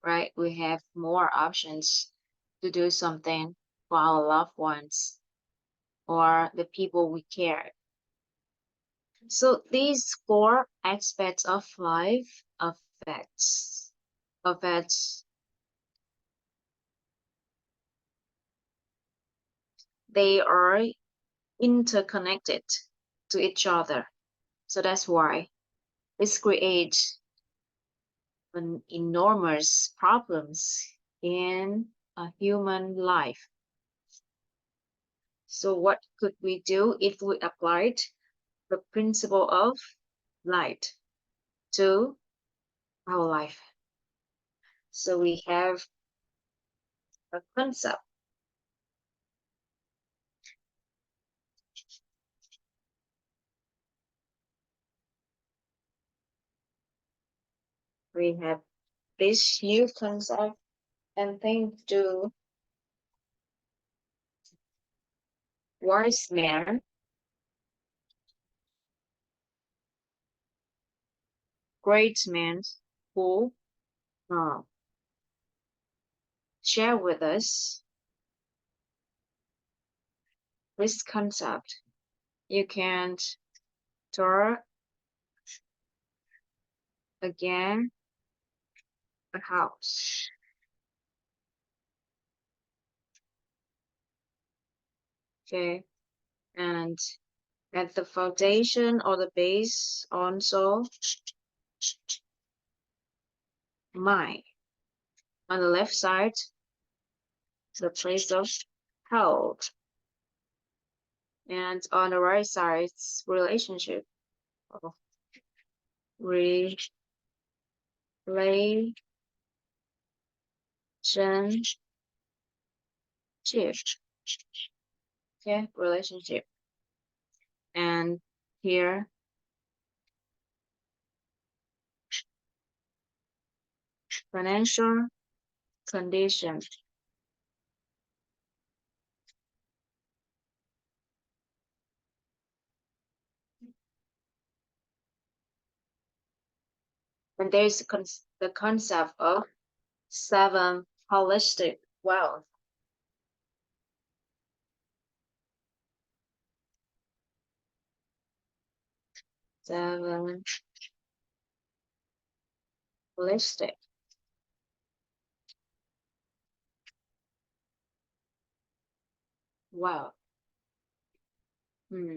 right? We have more options to do something for our loved ones or the people we care. So these four aspects of life affects they are interconnected to each other. So that's why this creates an enormous problems in a human life. So what could we do if we applied the principle of light to our life? So we have a concept. We have this new concept and thanks to wise man, great men who share with us this concept. You can draw again a house. Okay, and at the foundation or the base also mine. On the left side, the place of health. And on the right side, it's relationship. Relationship. Okay, relationship. And here, financial condition. And there's the concept of 7 holistic wealth. 7 holistic wealth. Okay.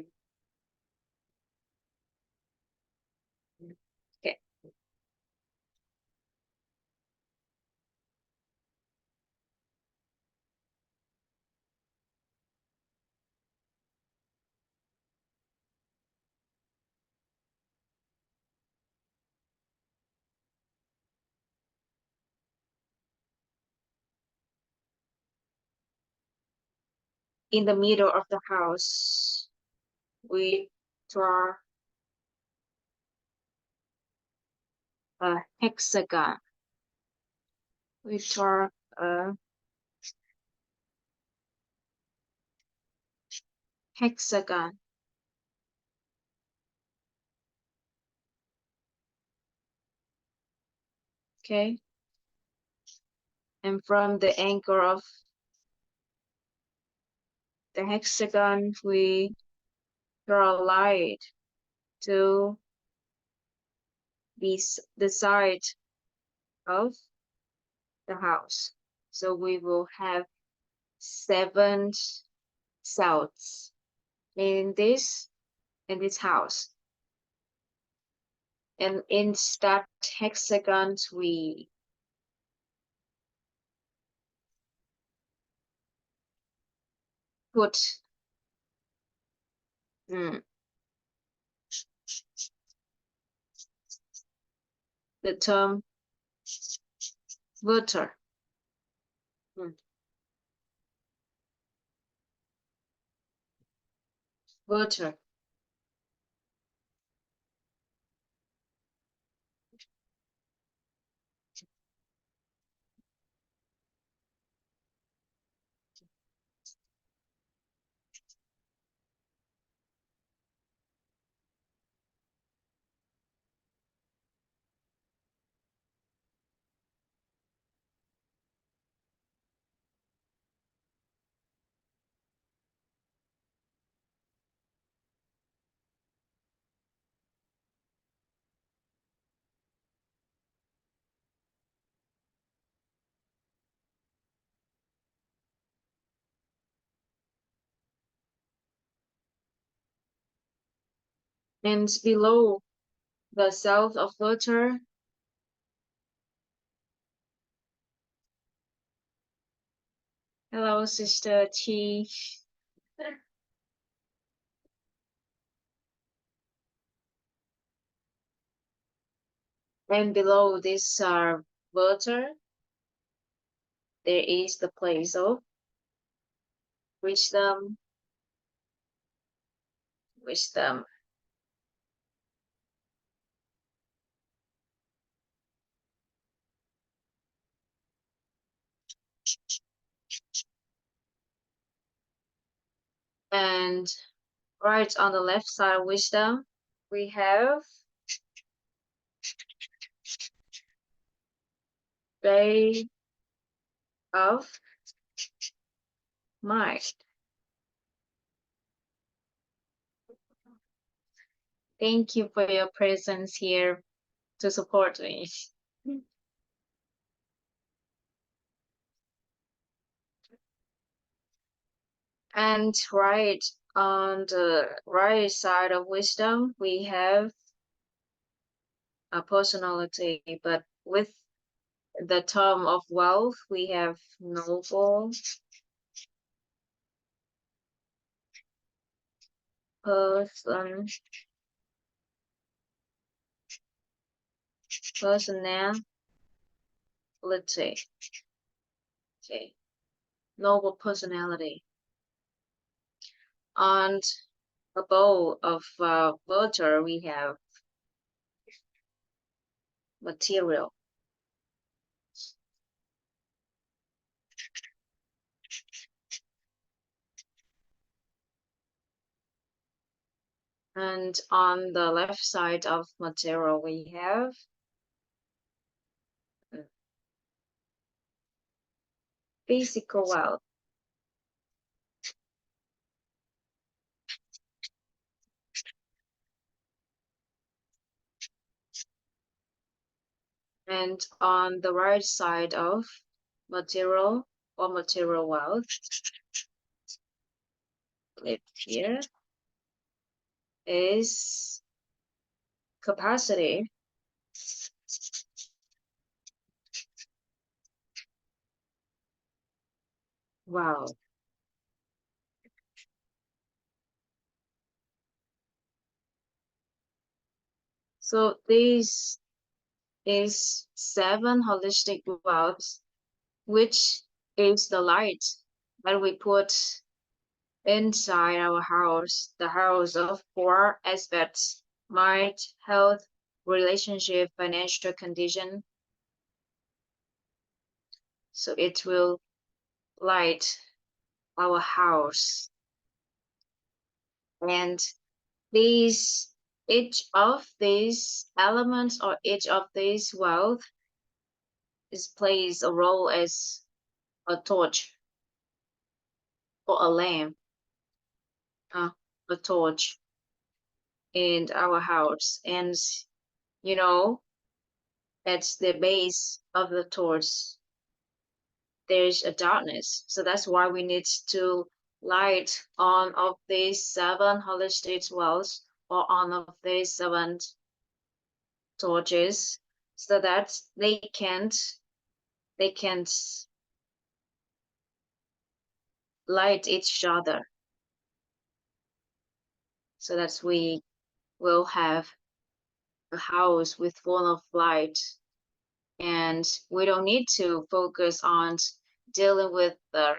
In the middle of the house, we draw a hexagon. We draw a hexagon. Okay. And from the angle of the hexagon, we draw a line to the side of the house. So we will have 7 cells in this house. And in that hexagons, we put the term water. Water. And below the cell of water, hello, Sister T. And below this water, there is the place of wisdom. And right on the left side of wisdom, we have state of mind. Thank you for your presence here to support me. And right on the right side of wisdom, we have a personality, but with the term of wealth, we have noble, person, personality. Okay, noble personality. And above of virtue, we have material. And on the left side of material, we have physical wealth. And on the right side of material or material wealth, left here, is capacity. Wow. So this is 7 holistic wealth, which is the light that we put inside our house, the house of 4 aspects: mind, health, relationship, financial condition. So it will light our house. And each of these elements or each of these wealth plays a role as a torch or a lamp, a torch in our house. And you know, at the base of the torch, there's a darkness. So that's why we need to light on of these 7 holistic wells or on of these 7 torches, so that they can't light each other, so that we will have a house with full of light, and we don't need to focus on dealing with the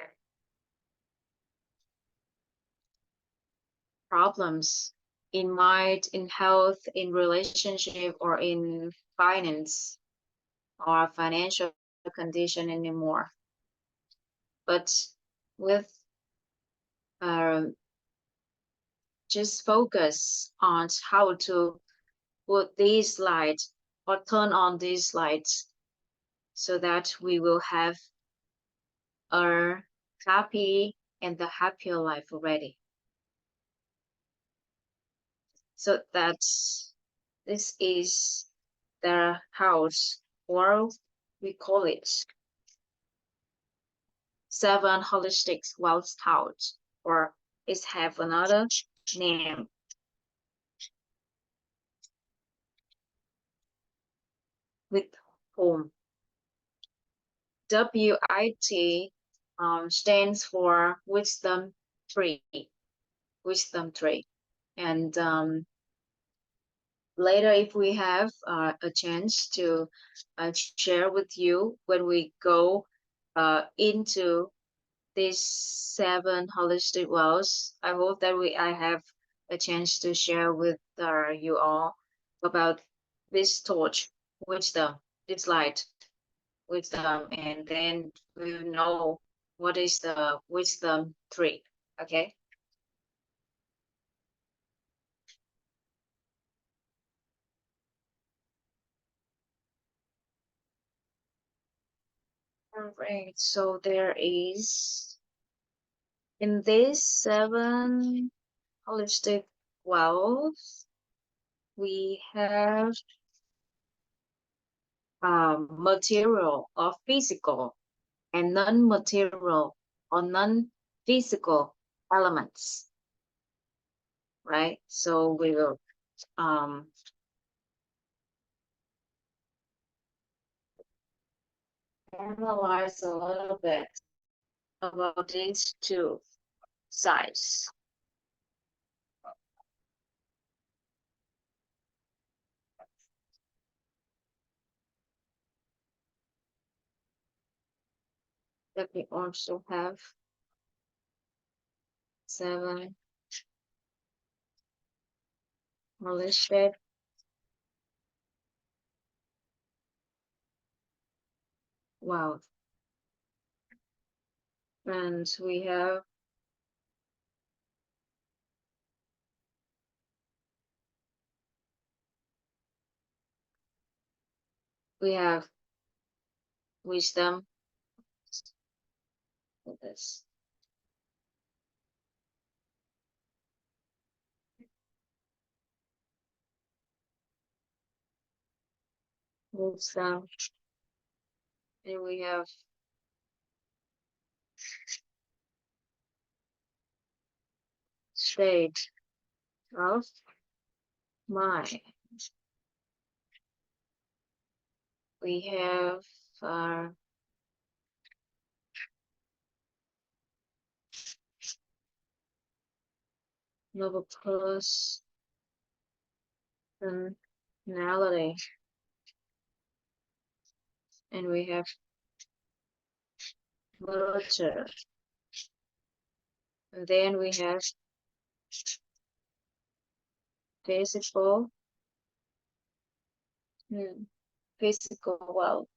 problems in mind, in health, in relationship, or in finance or financial condition anymore. But with just focus on how to put these lights or turn on these lights, so that we will have a happy and the happier life already. So this is the house, or we call it 7 holistic wealth house, or it have another name. With home. WIT stands for wisdom tree. Wisdom tree. And later, if we have a chance to share with you when we go into these 7 holistic wells, I hope that I have a chance to share with you all about this torch, wisdom, this light, wisdom, and then we will know what is the wisdom tree. Okay. All right, so there is in these 7 holistic wealth, we have material or physical and non-material or non-physical elements, right? So we will analyze a little bit about these two sides. Let me also have 7 holistic wealth. And we have wisdom. This wisdom, and we have state of mind. We have noble personality, and we have literature, and then we have physical, physical wealth.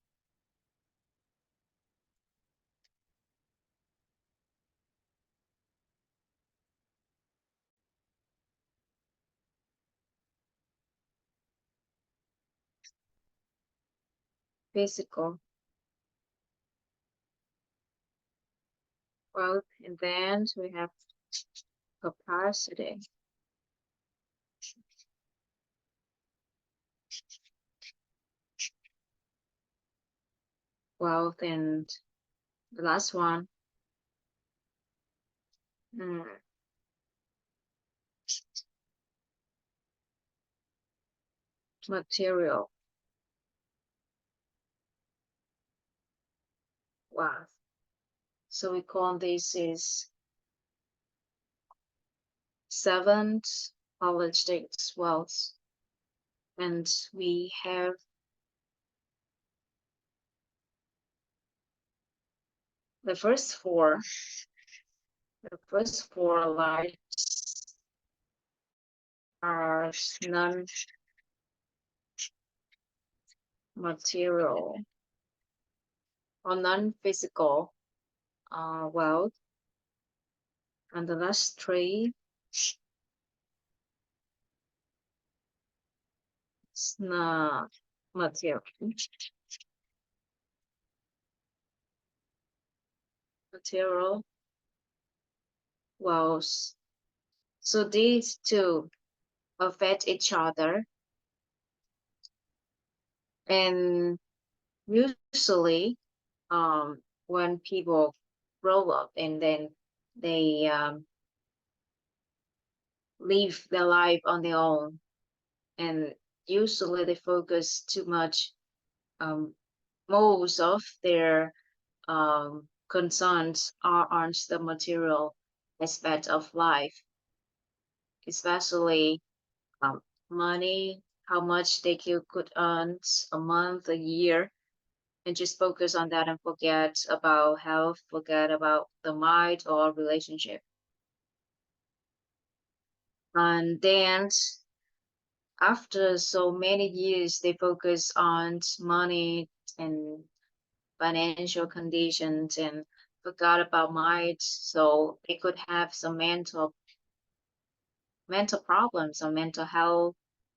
Physical wealth, and then we have capacity. Wealth, and the last one, material wealth. So we call this is 7th holistic wealth, and we have the first four lights are non-material or non-physical wealth, and the last 3 is not material wealth. So these two affect each other, and usually when people grow up and then they live their life on their own, and usually they focus too much, most of their concerns are on the material aspect of life, especially money, how much they could earn a month, a year, and just focus on that and forget about health, forget about the mind or relationship. And then after so many years, they focus on money and financial conditions and forgot about mind, so they could have some mental problems or mental health,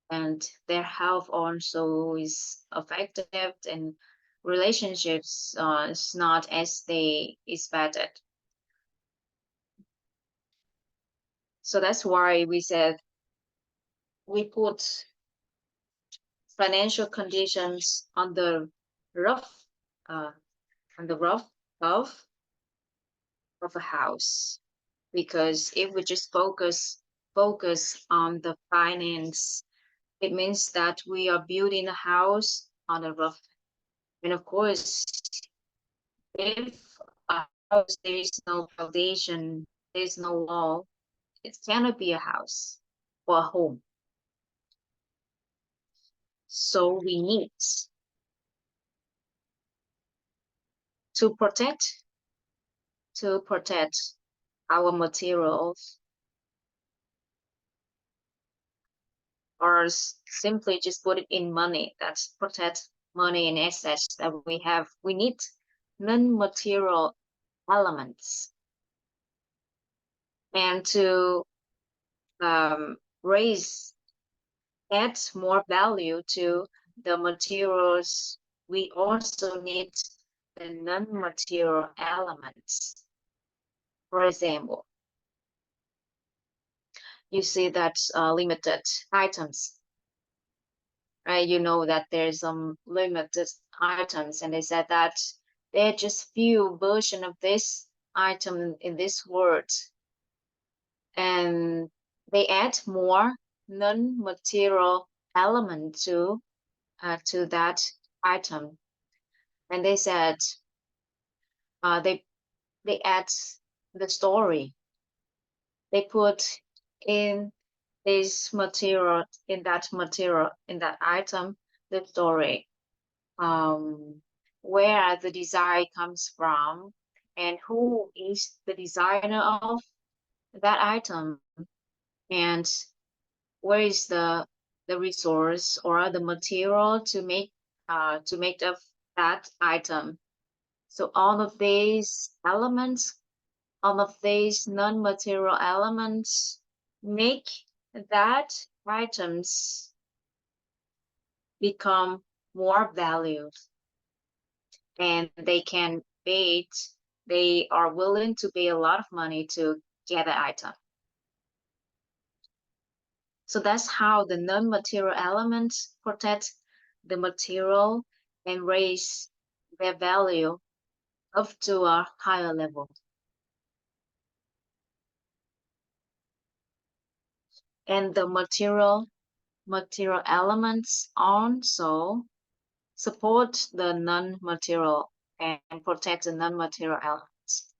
and their health also is affected, and relationships is not as they expected. So that's why we said we put financial conditions on the rough of a house. Because if we just focus on the finance, it means that we are building a house on a rough. And of course, if a house there is no foundation, there is no wall, it cannot be a house or a home. So we need to protect our materials, or simply just put it in money. That's protect money and assets that we have. We need non-material elements, and to add more value to the materials, we also need the non-material elements. For example, you see that limited items, right? You know that there's some limited items, and they said that there are just few version of this item in this world, and they add more non-material element to that item. And they said they add the story. They put in this material, in that item, the story, where the design comes from, and who is the designer of that item, and where is the resource or the material to make of that item. So all of these elements, all of these non-material elements make that items become more valued, and they are willing to pay a lot of money to get the item. So that's how the non-material elements protect the material and raise their value up to a higher level. And the material elements also support the non-material and protect the non-material elements.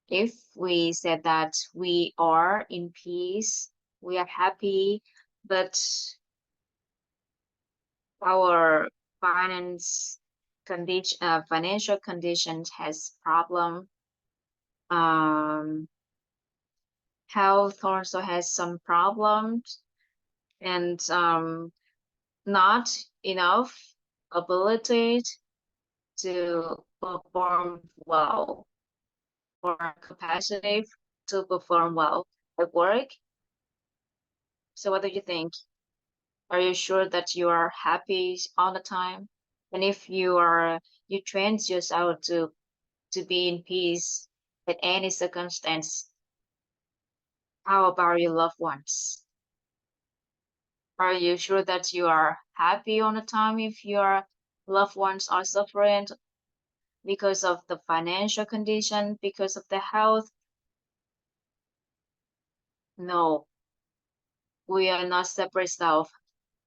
If we said that we are in peace, we are happy, but our financial conditions has problem, health also has some problems, and not enough ability to perform well, or capacity to perform well at work. So what do you think? Are you sure that you are happy all the time? And if you train yourself to be in peace at any circumstance, how about your loved ones? Are you sure that you are happy all the time if your loved ones are suffering because of the financial condition, because of the health? No, we are not separate self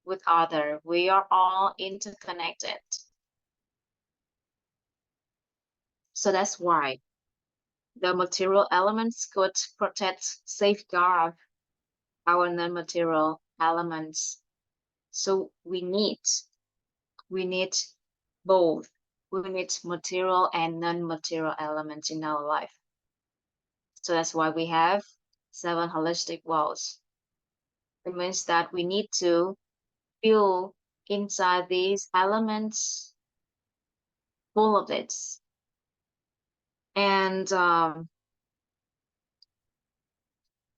with other. We are all interconnected. So that's why the material elements could protect, safeguard our non-material elements. So we need both. We need material and non-material elements in our life. So that's why we have 7 holistic walls. It means that we need to feel inside these elements full of it. And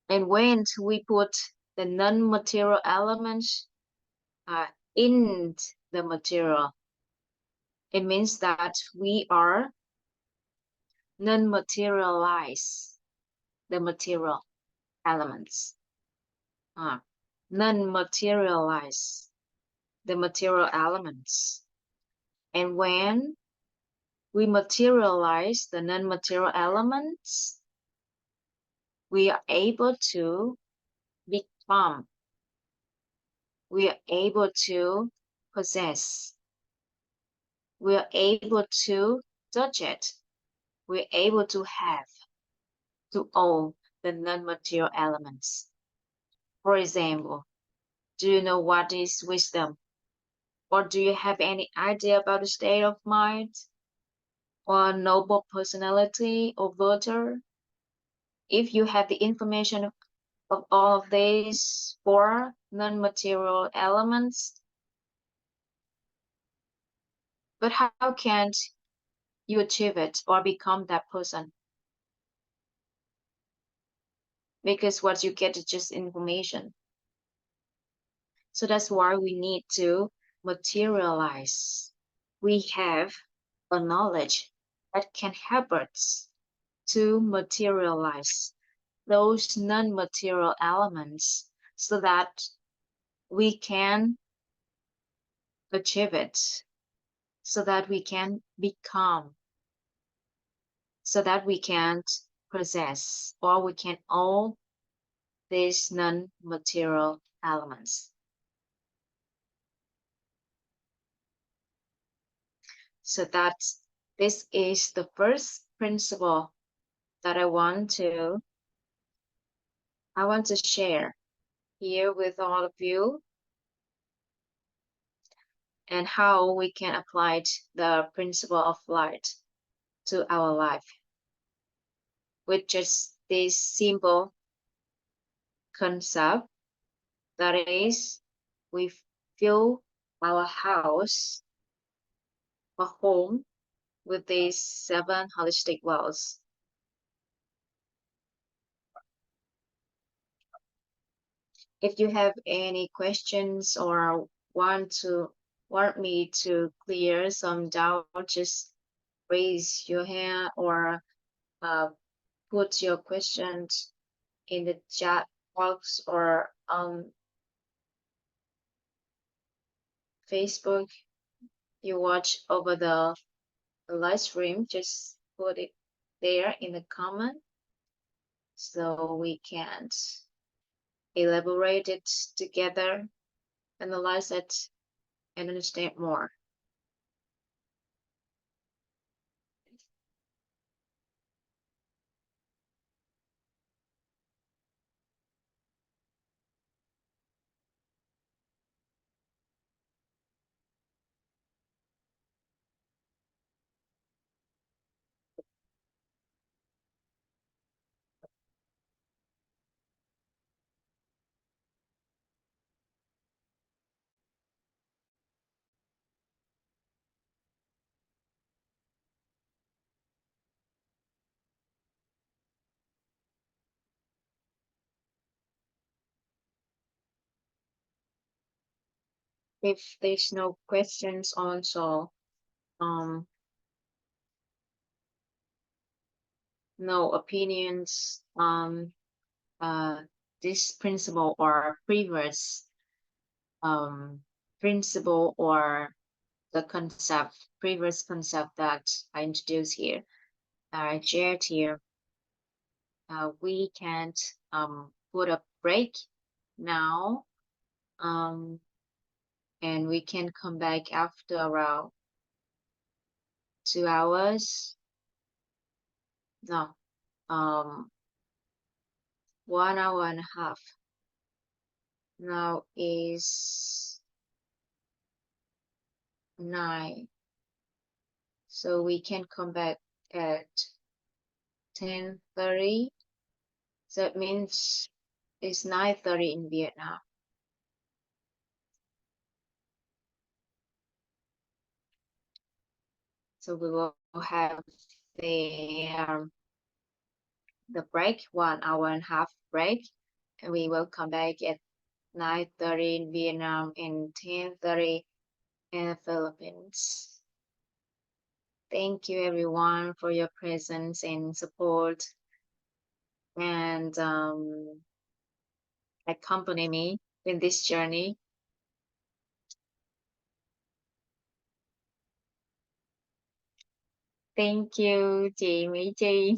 when we put the non-material elements in the material, It means that we are non-materialize the material elements. Non-materialize the material elements. And when we materialize the non-material elements, we are able to become, we are able to possess, we are able to touch it, we're able to have, to own the non-material elements. For example, do you know what is wisdom? Or do you have any idea about the state of mind? Or noble personality or virtue? If you have the information of all of these four non-material elements, but how can you achieve it or become that person? Because what you get is just information. So that's why we need to materialize. We have a knowledge that can help us to materialize those non-material elements so that we can achieve it, so that we can become, so that we can possess or we can own these non-material elements. So this is the first principle that I want to share here with all of you, and how we can apply the principle of light to our life with just this simple concept, that is, we fill our house or home with these 7 holistic wells. If you have any questions or want me to clear some doubt, just raise your hand or put your questions in the chat box or on Facebook. You watch over the live stream, just put it there in the comment so we can elaborate it together, analyze it, and understand more. If there's no questions also, no opinions on this principle or previous principle or the previous concept that I introduced here, I shared here, we can't put a break now, and we can come back after around 2 hours. No, 1 hour and a half. Now is 9. So we can come back at 10:30. So it means it's 9:30 in Vietnam. So we will have the break, 1 hour and a half break, and we will come back at 9:30 in Vietnam and 10:30 in the Philippines. Thank you everyone for your presence and support and accompany me in this journey. Thank you, chị Mỹ Chi.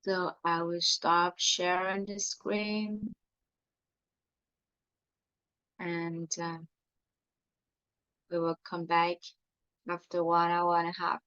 So I will stop sharing the screen and we will come back after 1 hour and a half.